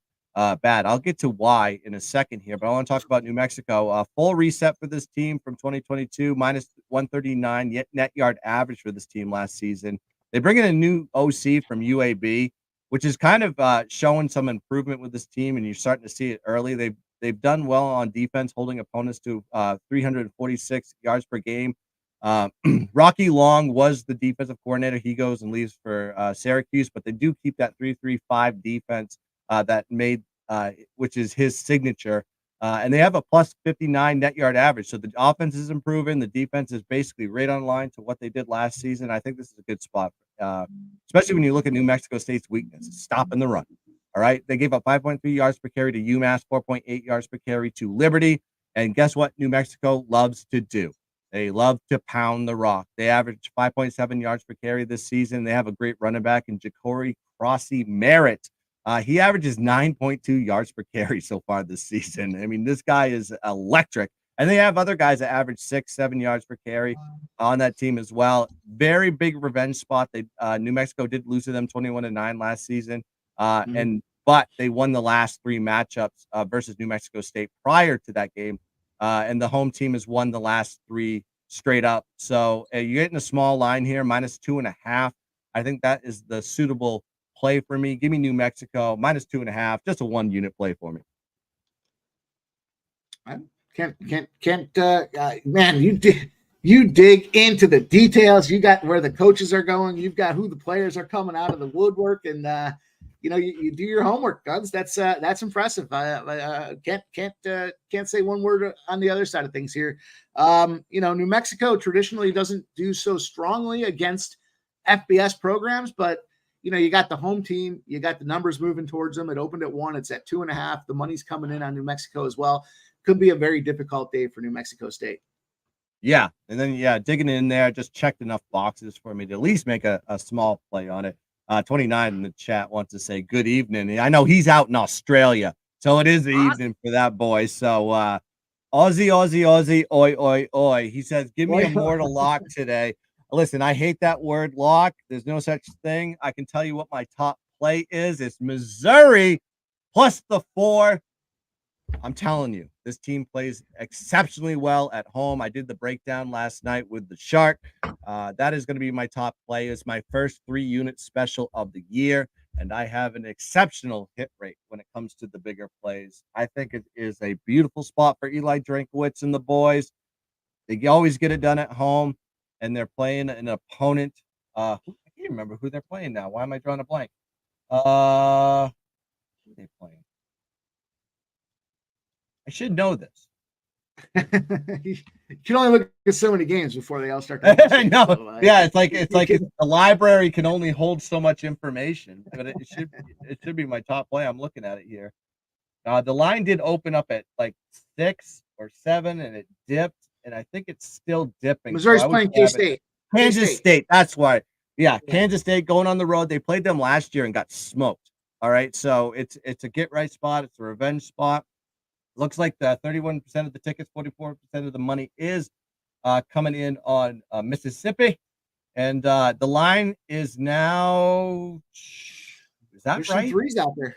bad. I'll get to why in a second here, but I want to talk about New Mexico. Full reset for this team from 2022, minus 139 net yard average for this team last season. They bring in a new OC from UAB, which is kind of showing some improvement with this team, and you're starting to see it early. They've done well on defense, holding opponents to 346 yards per game. Rocky Long was the defensive coordinator. He goes and leaves for Syracuse, but they do keep that 3-3-5 defense that made, which is his signature. And they have a plus 59 net yard average. So the offense is improving. The defense is basically right on line to what they did last season. I think this is a good spot, especially when you look at New Mexico State's weakness, stopping the run. All right. They gave up 5.3 yards per carry to UMass, 4.8 yards per carry to Liberty. And guess what New Mexico loves to do? They love to pound the rock. They average 5.7 yards per carry this season. They have a great running back in Ja'Cory Crossy Merritt. He averages 9.2 yards per carry so far this season. I mean, this guy is electric. And they have other guys that average 6-7 yards per carry on that team as well. Very big revenge spot. They New Mexico did lose to them 21-9 last season. But they won the last 3 matchups versus New Mexico State prior to that game. And the home team has won the last 3 straight up. So you're getting a small line here, minus 2.5. I think that is the suitable play for me. Give me New Mexico, minus 2.5, just a 1-unit play for me. I can't, man, you dig into the details. You got where the coaches are going. You've got who the players are coming out of the woodwork, and you do your homework, Guns. That's impressive. Can't say one word on the other side of things here. New Mexico traditionally doesn't do so strongly against FBS programs, but you got the home team, you got the numbers moving towards them. It opened at 1, it's at 2.5. The money's coming in on New Mexico as well. Could be a very difficult day for New Mexico State. Yeah, and then digging in there, just checked enough boxes for me to at least make a small play on it. 29 in the chat wants to say good evening. I know he's out in Australia, so it is the evening for that boy. So Aussie, oi, oi, oi. He says, give me a mortal lock today. Listen, I hate that word lock. There's no such thing. I can tell you what my top play is. It's Missouri plus the 4. I'm telling you, this team plays exceptionally well at home. I did the breakdown last night with the Shark. That is going to be my top play. It's my first 3-unit special of the year, and I have an exceptional hit rate when it comes to the bigger plays. I think it is a beautiful spot for Eli Drinkowitz and the boys. They always get it done at home, and they're playing an opponent. I can't remember who they're playing now. Why am I drawing a blank? Who are they playing? I should know this. You can only look at so many games before they all start. No, it's like the library can only hold so much information, but it should be my top play. I'm looking at it here. The line did open up at like 6 or 7, and it dipped, and I think it's still dipping. Missouri's playing K-State. Kansas State. That's why. Yeah, Kansas State going on the road. They played them last year and got smoked. All right, so it's a get right spot. It's a revenge spot. Looks like the 31% of the tickets, 44% of the money is coming in on Mississippi. And the line is now, is that There's right? Some threes out there.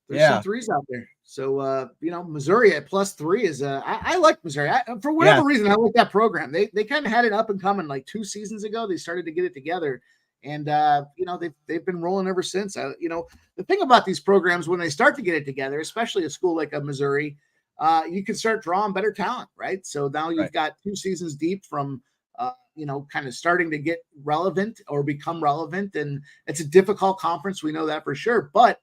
There's some threes out there. So, Missouri at plus 3 is, I like Missouri. For whatever reason, I like that program. They kind of had it up and coming like 2 seasons ago. They started to get it together. And, they've been rolling ever since. The thing about these programs, when they start to get it together, especially a school like a Missouri, you can start drawing better talent, right? So now you've got 2 seasons deep from, kind of starting to get relevant or become relevant. And it's a difficult conference. We know that for sure. But,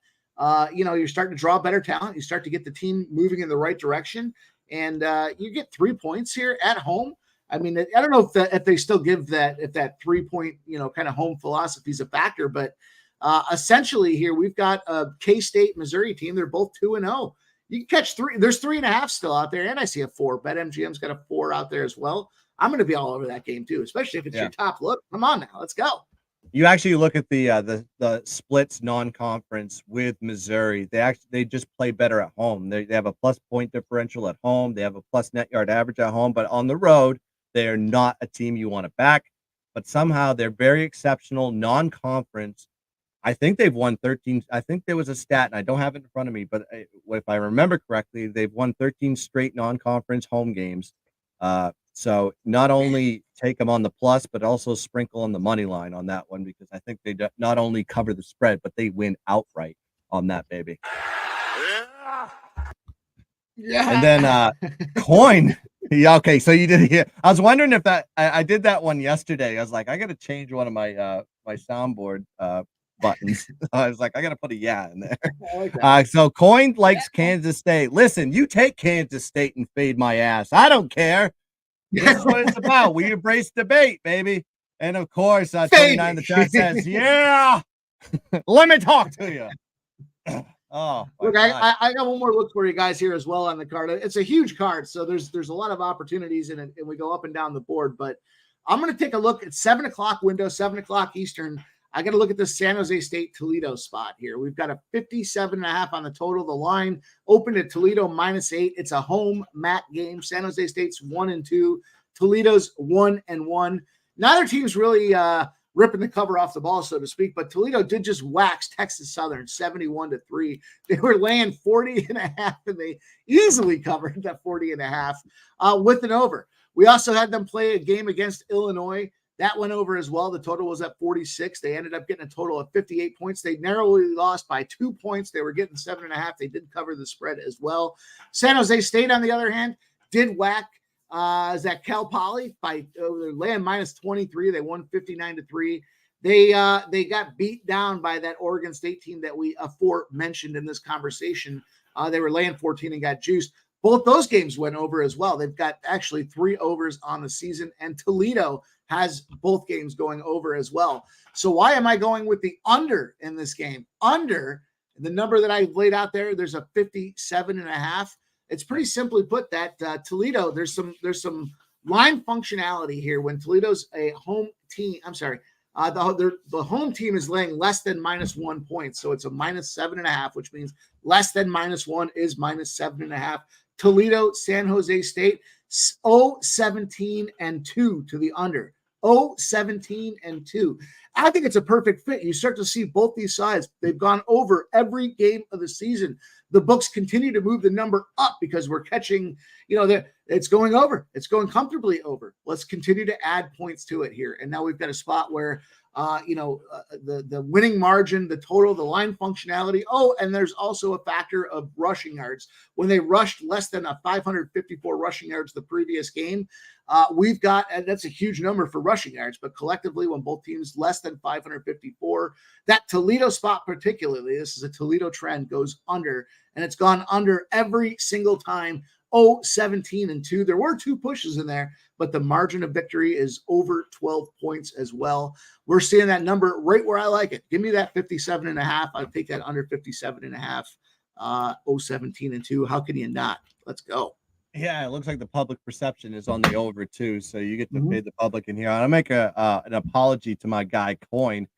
you're starting to draw better talent. You start to get the team moving in the right direction. And you get 3 points here at home. I mean, I don't know if they still give that, if that 3-point, kind of home philosophy is a factor. But essentially here, we've got a K-State Missouri team. They're both 2-0. You can catch 3. There's 3.5 still out there, and I see a 4. BetMGM's got a 4 out there as well. I'm going to be all over that game too, especially if it's your top look. Come on now, let's go. You actually look at the splits non-conference with Missouri. They just play better at home. They have a plus point differential at home. They have a plus net yard average at home, but on the road, they are not a team you want to back. But somehow they're very exceptional non-conference. I think they've won 13. I think there was a stat, and I don't have it in front of me, but if I remember correctly, they've won 13 straight non-conference home games. So not only take them on the plus, but also sprinkle on the money line on that one, because I think they not only cover the spread, but they win outright on that baby. Yeah. And then coin. Yeah, okay. So you did here. I was wondering if that I did that one yesterday. I was like, I gotta change one of my my soundboard buttons. I was like, I gotta put a in there. I like that. So coin likes Kansas State. Listen, you take Kansas State and fade my ass. I don't care. This is what it's about. We embrace debate, baby. And of course, 29 in the chat says, yeah. Let me talk to you. Oh, look, I got one more look for you guys here as well on the card. It's a huge card, so there's a lot of opportunities in it, and we go up and down the board. But I'm going to take a look at 7 o'clock window, 7 o'clock Eastern. I got to look at the San Jose State Toledo spot here. We've got a 57.5 on the total. The line opened at Toledo -8. It's a home mat game. San Jose State's 1-2. Toledo's 1-1. Neither team's really ripping the cover off the ball, so to speak. But Toledo did just wax Texas Southern 71-3. They were laying 40.5, and they easily covered that 40.5 with an over. We also had them play a game against Illinois. That went over as well. The total was at 46. They ended up getting a total of 58 points. They narrowly lost by 2 points. They were getting 7.5. They did cover the spread as well. San Jose State, on the other hand, did whack is that Cal Poly by they're laying -23. They won 59-3. They got beat down by that Oregon State team that we aforementioned in this conversation. They were laying 14 and got juiced. Both those games went over as well. They've got actually 3 overs on the season, and Toledo has both games going over as well. So why am I going with the under in this game? Under the number that I laid out there, there's a 57.5. It's pretty simply put that Toledo, there's some line functionality here when Toledo's a home team. I'm sorry. The home team is laying less than -1 point. So it's a -7.5, which means less than -1 is -7.5. Toledo, San Jose State, 0-17-2 to the under. 0-17-2. I think it's a perfect fit. You start to see both these sides. They've gone over every game of the season. The books continue to move the number up because we're catching, it's going over. It's going comfortably over. Let's continue to add points to it here. And now we've got a spot where, the winning margin, the total, the line functionality. Oh, and there's also a factor of rushing yards. When they rushed less than 554 rushing yards the previous game, we've got, and that's a huge number for rushing yards, but collectively, when both teams less than 554, that Toledo spot particularly, this is a Toledo trend, goes under, and it's gone under every single time. 0-17-2. There were 2 pushes in there, but the margin of victory is over 12 points as well. We're seeing that number right where I like it. Give me that 57.5. I'll take that under 57.5. 0-17-2. How can you not? Let's go. Yeah, it looks like the public perception is on the over too, so you get to fade the public in here. I'll make an apology to my guy Coin.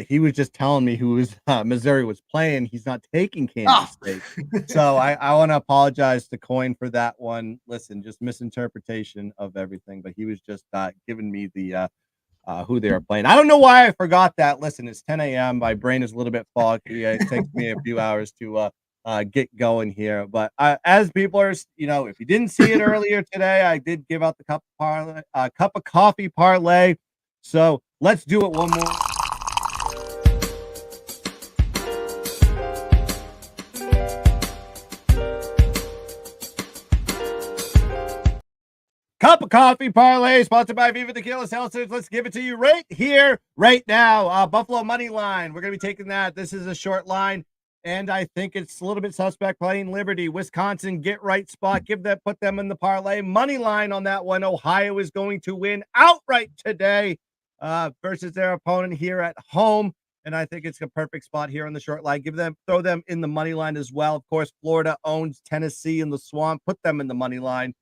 He was just telling me who Missouri was playing. He's not taking Kansas State. So I want to apologize to Coin for that one. Listen, just misinterpretation of everything, but he was just giving me the who they are playing. I don't know why I forgot that. Listen, it's 10 a.m. My brain is a little bit foggy. It takes me a few hours to get going here. But as people are, if you didn't see it earlier today, I did give out the cup of coffee parlay. So let's do it one more. Cup of coffee parlay sponsored by Viva Tequila Seltzers. Let's give it to you right here, right now. Buffalo money line. We're going to be taking that. This is a short line, and I think it's a little bit suspect playing Liberty. Wisconsin, get right spot. Put them in the parlay. Money line on that one. Ohio is going to win outright today versus their opponent here at home. And I think it's a perfect spot here on the short line. Throw them in the money line as well. Of course, Florida owns Tennessee in the swamp. Put them in the money line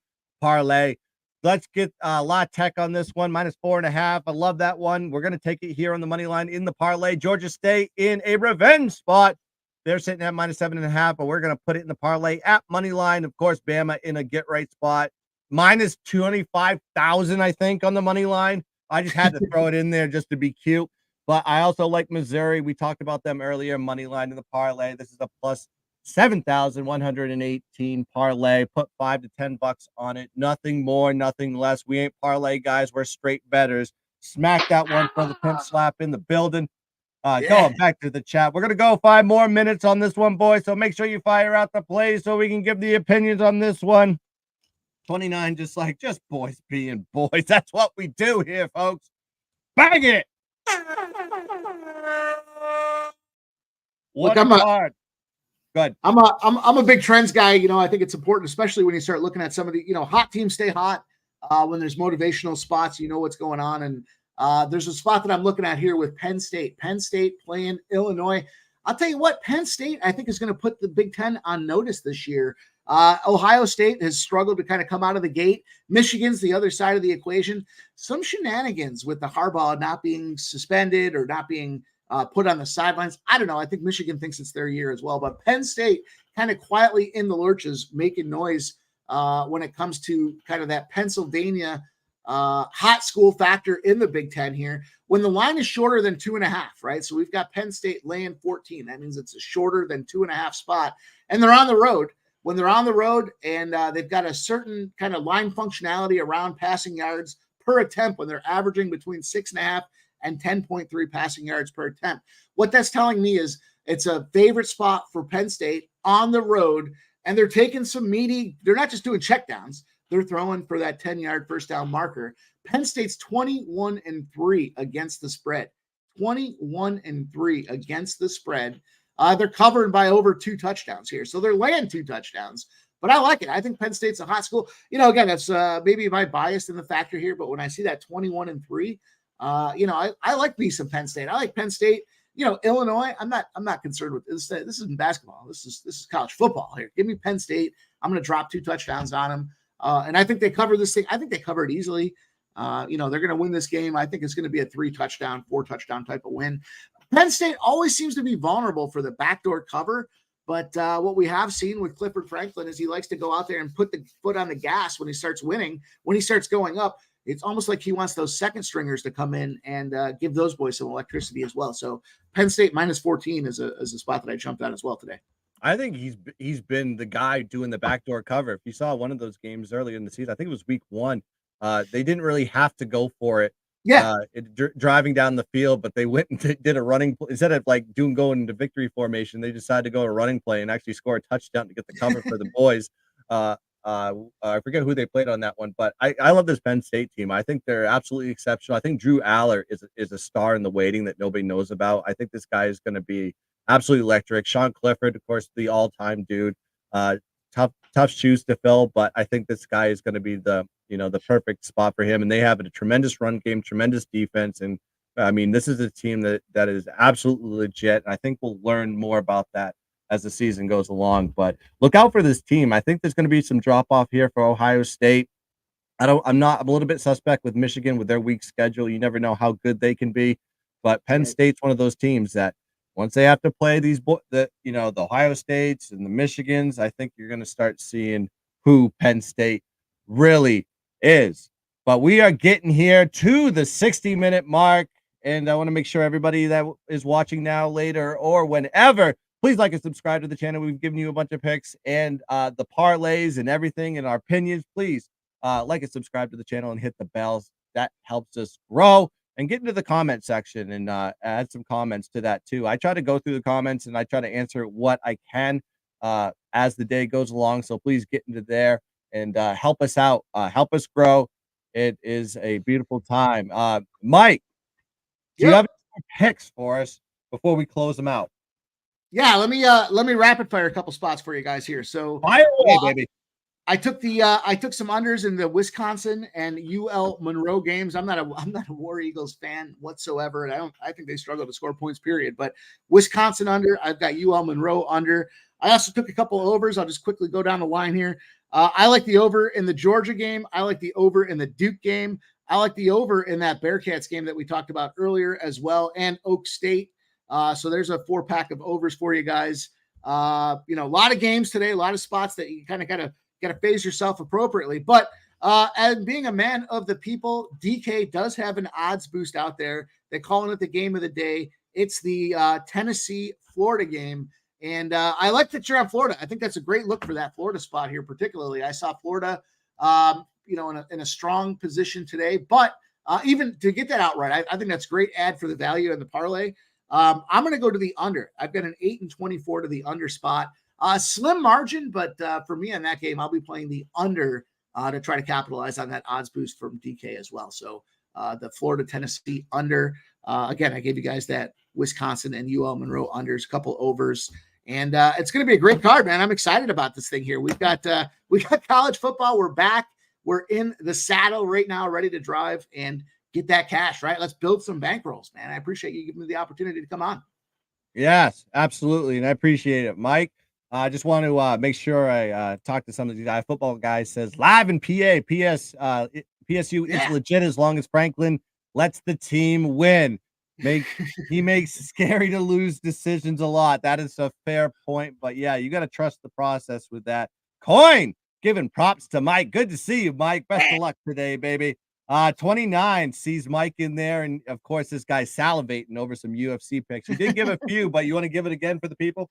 parlay. Let's get La Tech on this one, -4.5. I love that one. We're going to take it here on the money line in the parlay. Georgia State in a revenge spot. They're sitting at -7.5, but we're going to put it in the parlay at money line. Of course, Bama in a get right spot. -25,000, I think, on the money line. I just had to throw it in there just to be cute. But I also like Missouri. We talked about them earlier. Money line in the parlay. This is a plus 7,118 parlay. Put $5 to $10 on it. Nothing more, nothing less. We ain't parlay guys. We're straight betters. Smack that one for the pimp slap in the building. Going back to the chat. We're gonna go 5 more minutes on this one, boys. So make sure you fire out the plays so we can give the opinions on this one. 29, just boys being boys. That's what we do here, folks. Bang it. Look, I'm a big trends guy. I think it's important, especially when you start looking at some of the, hot teams stay hot. When there's motivational spots, you know what's going on. And there's a spot that I'm looking at here with Penn State playing Illinois. I'll tell you what, Penn State, I think, is going to put the Big Ten on notice this year. Ohio State has struggled to kind of come out of the gate. Michigan's the other side of the equation. Some shenanigans with the Harbaugh not being suspended or not being put on the sidelines. I don't know. I think Michigan thinks it's their year as well. But Penn State kind of quietly in the lurches, making noise when it comes to kind of that Pennsylvania hot school factor in the Big Ten here. When the line is shorter than 2.5, right? So we've got Penn State laying 14. That means it's a shorter than 2.5 spot. And they're on the road. When they're on the road and they've got a certain kind of line functionality around passing yards per attempt when they're averaging between 6.5 and 10.3 passing yards per attempt. What that's telling me is it's a favorite spot for Penn State on the road, and they're taking some meaty, they're not just doing checkdowns, they're throwing for that 10-yard first down marker. Penn State's 21-3 against the spread. 21-3 against the spread. They're covered by over 2 touchdowns here. So they're laying 2 touchdowns. But I like it. I think Penn State's a hot school. Again, that's maybe my bias in the factor here, but when I see that 21-3, I like me some Penn State. I like Penn State. Illinois, I'm not concerned with this. This isn't basketball. This is college football here. Give me Penn State. I'm going to drop 2 touchdowns on them. And I think they cover this thing. I think they cover it easily. They're going to win this game. I think it's going to be a 3-touchdown, 4-touchdown type of win. Penn State always seems to be vulnerable for the backdoor cover. But what we have seen with Clifford Franklin is he likes to go out there and put the foot on the gas when he starts winning, when he starts going up. It's almost like he wants those second stringers to come in and give those boys some electricity as well. So Penn State minus 14 is a spot that I jumped on as well today. I think he's been the guy doing the backdoor cover. If you saw one of those games earlier in the season, I think it was week 1. They didn't really have to go for it. Yeah, driving down the field, but they went and did a running play. Instead of going into victory formation, they decided to go a running play and actually score a touchdown to get the cover for the boys. I forget who they played on that one, but I love this Penn State team. I think they're absolutely exceptional. I think Drew Aller is a star in the waiting that nobody knows about. I think this guy is going to be absolutely electric. Sean Clifford, of course, the all-time dude. Tough shoes to fill, but I think this guy is going to be the perfect spot for him. And they have a tremendous run game, tremendous defense. And I mean, this is a team that is absolutely legit. And I think we'll learn more about that as the season goes along. But look out for this team. I think there's going to be some drop off here for Ohio State. I'm a little bit suspect with Michigan with their weak schedule. You never know how good they can be. But Penn State's one of those teams that once they have to play the Ohio States and the Michigans, I think you're going to start seeing who Penn State really is. But we are getting here to the 60-minute mark, and I want to make sure everybody that is watching now, later, or whenever, please like and subscribe to the channel. We've given you a bunch of picks and the parlays and everything and our opinions. Please like and subscribe to the channel and hit the bells. That helps us grow. And get into the comment section and add some comments to that too. I try to go through the comments and I try to answer what I can as the day goes along. So please get into there and help us out, help us grow. It is a beautiful time. Mike, do you have any picks for us before we close them out? Yeah, let me rapid fire a couple spots for you guys here. So fire away, baby. I took some unders in the Wisconsin and UL Monroe games. I'm not a War Eagles fan whatsoever, and I think they struggle to score points, period. But Wisconsin under, I've got UL Monroe under. I also took a couple of overs. I'll just quickly go down the line here. I like the over in the Georgia game. I like the over in the Duke game. I like the over in that Bearcats game that we talked about earlier as well, and Oak State. So there's a 4-pack of overs for you guys. A lot of games today, a lot of spots that you kind of got to phase yourself appropriately. But And being a man of the people, DK does have an odds boost out there. They're calling it the game of the day. It's the Tennessee-Florida game. And I like that you're on Florida. I think that's a great look for that Florida spot here, particularly. I saw Florida, in a strong position today. But even to get that outright, I think that's a great ad for the value and the parlay. I'm going to go to the under. I've got an 8-24 to the under spot. Slim margin, but for me in that game, I'll be playing the under to try to capitalize on that odds boost from DK as well. So the Florida-Tennessee under. Again, I gave you guys that Wisconsin and UL Monroe unders, a couple overs. And it's going to be a great card, man. I'm excited about this thing here. We got college football. We're back. We're in the saddle right now, ready to drive and get that cash, right? Let's build some bankrolls, man. I appreciate you giving me the opportunity to come on. Yes, absolutely. And I appreciate it, Mike. I just want to make sure I talk to some of these football guys. Says live in PA, PSU is legit as long as Franklin lets the team win. He makes scary to lose decisions a lot. That is a fair point. But yeah, you got to trust the process with that. Coin giving props to Mike. Good to see you, Mike. Best of luck today, baby. 29 sees Mike in there, and of course, this guy's salivating over some UFC picks. You did give a few, but you want to give it again for the people?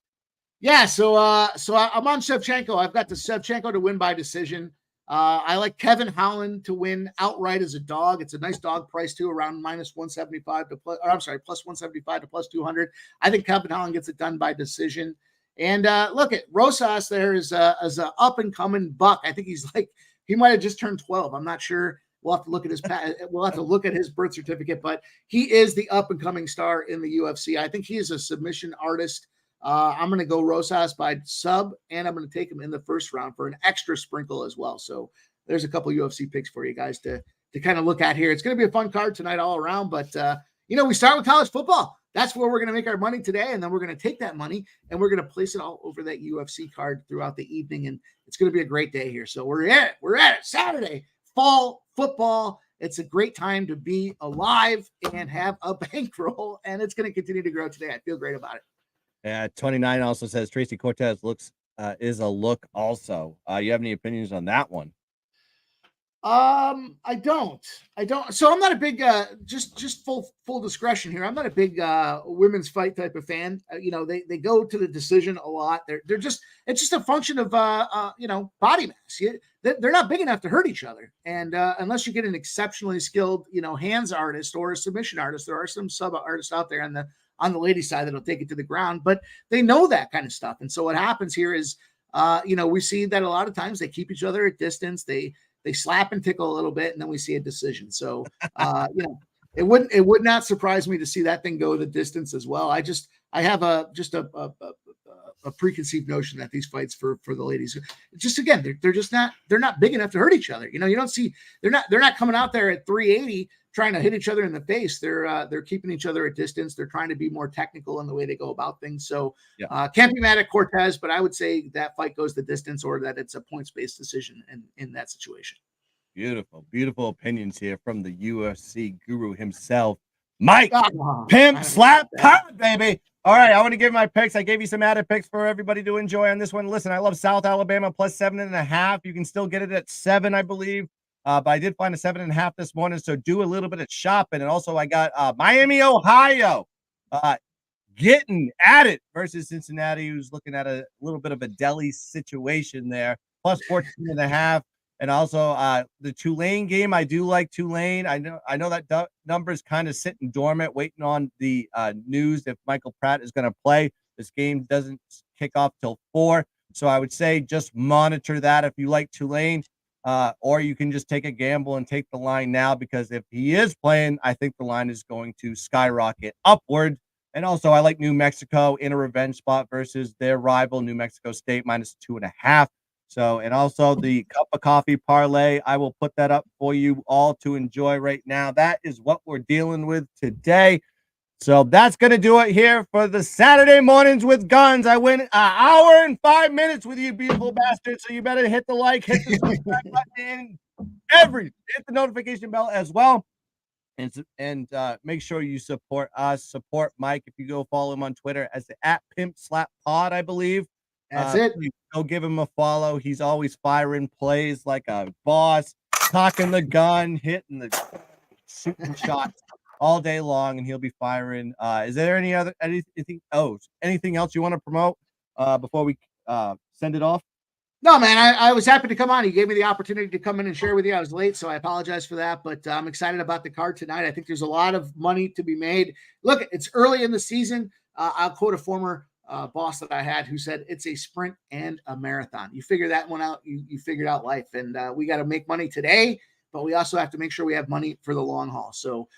Yeah, so I'm on Shevchenko. I've got the Shevchenko to win by decision. I like Kevin Holland to win outright as a dog. It's a nice dog price too, around -175 to +175 to +200. I think Kevin Holland gets it done by decision. And look at Rosas there is a up and coming buck. I think he might have just turned 12. I'm not sure. We'll have to look at his birth certificate, but he is the up and coming star in the UFC. I think he is a submission artist. I'm going to go Rosas by sub, and I'm going to take him in the first round for an extra sprinkle as well. So there's a couple UFC picks for you guys to kind of look at here. It's going to be a fun card tonight all around, but we start with college football. That's where we're going to make our money today, and then we're going to take that money and we're going to place it all over that UFC card throughout the evening, and it's going to be a great day here. So we're at it. Saturday, fall football. It's a great time to be alive and have a bankroll, and it's going to continue to grow today. I feel great about it. Yeah, 29 also says Tracy Cortez is a look also. You have any opinions on that one? I don't. So I'm not a big just full discretion here. I'm not a big women's fight type of fan. They go to the decision a lot. They're just it's just a function of body mass. They're not big enough to hurt each other. And unless you get an exceptionally skilled hands artist or a submission artist, there are some sub artists out there on the ladies' side that'll take it to the ground, but they know that kind of stuff. And so what happens here is we see that a lot of times they keep each other at distance. They slap and tickle a little bit, and then we see a decision. So, it would not surprise me to see that thing go the distance as well. I have a preconceived notion that these fights for the ladies, just again, they're not big enough to hurt each other. You don't see they're not coming out there at 380 trying to hit each other in the face. They're keeping each other at distance. They're trying to be more technical in the way they go about things. So can't be mad at Cortez, but I would say that fight goes the distance, or that it's a points-based decision in that situation. Beautiful opinions here from the UFC guru himself, Mike Pimp Slap Pod, baby. All right, I want to give my picks. I gave you some added picks for everybody to enjoy on this one. Listen, I love South Alabama plus 7.5. You can still get it at 7, I believe. But I did find a 7.5 this morning, so do a little bit of shopping. And also, I got Miami, Ohio, getting at it versus Cincinnati, who's looking at a little bit of a deli situation there, plus 14.5. And also the Tulane game. I do like Tulane. I know that number is kind of sitting dormant, waiting on the news if Michael Pratt is going to play. This game doesn't kick off till 4, so I would say just monitor that if you like Tulane. Or you can just take a gamble and take the line now, because if he is playing, I think the line is going to skyrocket upward. And also, I like New Mexico in a revenge spot versus their rival, New Mexico State, -2.5. So, and also the cup of coffee parlay, I will put that up for you all to enjoy right now. That is what we're dealing with today. So that's going to do it here for the Saturday mornings with Guns. I went an hour and 5 minutes with you, beautiful bastards. So you better hit the like, hit the subscribe button, hit the notification bell as well. And make sure you support us, support Mike. If you go follow him on Twitter as the @PimpSlapPod, I believe. That's it. Go give him a follow. He's always firing plays like a boss. cocking the gun, hitting the shooting shots all day long, and he'll be firing. Is there anything else you want to promote before we send it off? No, man, I was happy to come on. You gave me the opportunity to come in and share with you. I was late, so I apologize for that, but I'm excited about the card tonight. I think there's a lot of money to be made. Look, it's early in the season. I'll quote a former boss that I had who said, it's a sprint and a marathon. You figure that one out, you figured out life. And we got to make money today, but we also have to make sure we have money for the long haul. So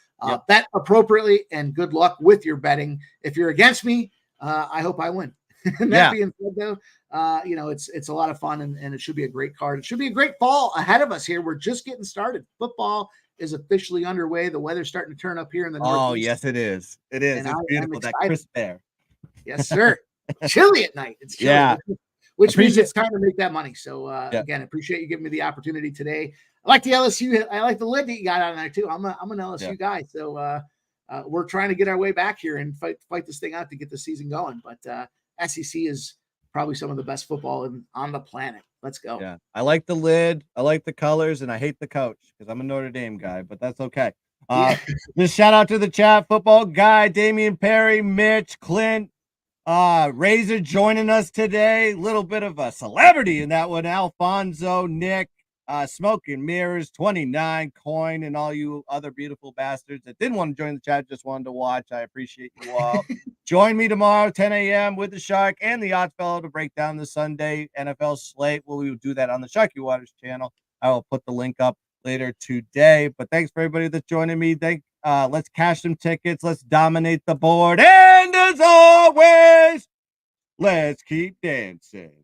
bet appropriately and good luck with your betting. If you're against me, I hope I win. And that being said, though, it's a lot of fun and it should be a great card. It should be a great fall ahead of us here. We're just getting started. Football is officially underway. The weather's starting to turn up here in the Northeast. Oh, yes, it is. It is. And it's beautiful. That crisp air. Yes, sir. Chilly at night. It's chilly, which means it's time to make that money. So again, appreciate you giving me the opportunity today. I like the LSU. I like the lid that you got on there too. I'm an LSU guy. So we're trying to get our way back here and fight this thing out to get the season going. But SEC is probably some of the best football on the planet. Let's go. Yeah, I like the lid. I like the colors, and I hate the coach because I'm a Notre Dame guy, but that's okay. Just shout out to the chat, Football Guy, Damian Perry, Mitch, Clint, Razor joining us today. Little bit of a celebrity in that one. Alfonso, Nick, Smoking Mirrors, 29, Coin, and all you other beautiful bastards that didn't want to join the chat, just wanted to watch. I appreciate you all. Join me tomorrow, 10 a.m. with the Shark and the Odds Fellow to break down the Sunday NFL slate. We will do that on the Sharky Waters channel. I will put the link up later today. But thanks for everybody that's joining me. Let's cash some tickets. Let's dominate the board. And as always, let's keep dancing.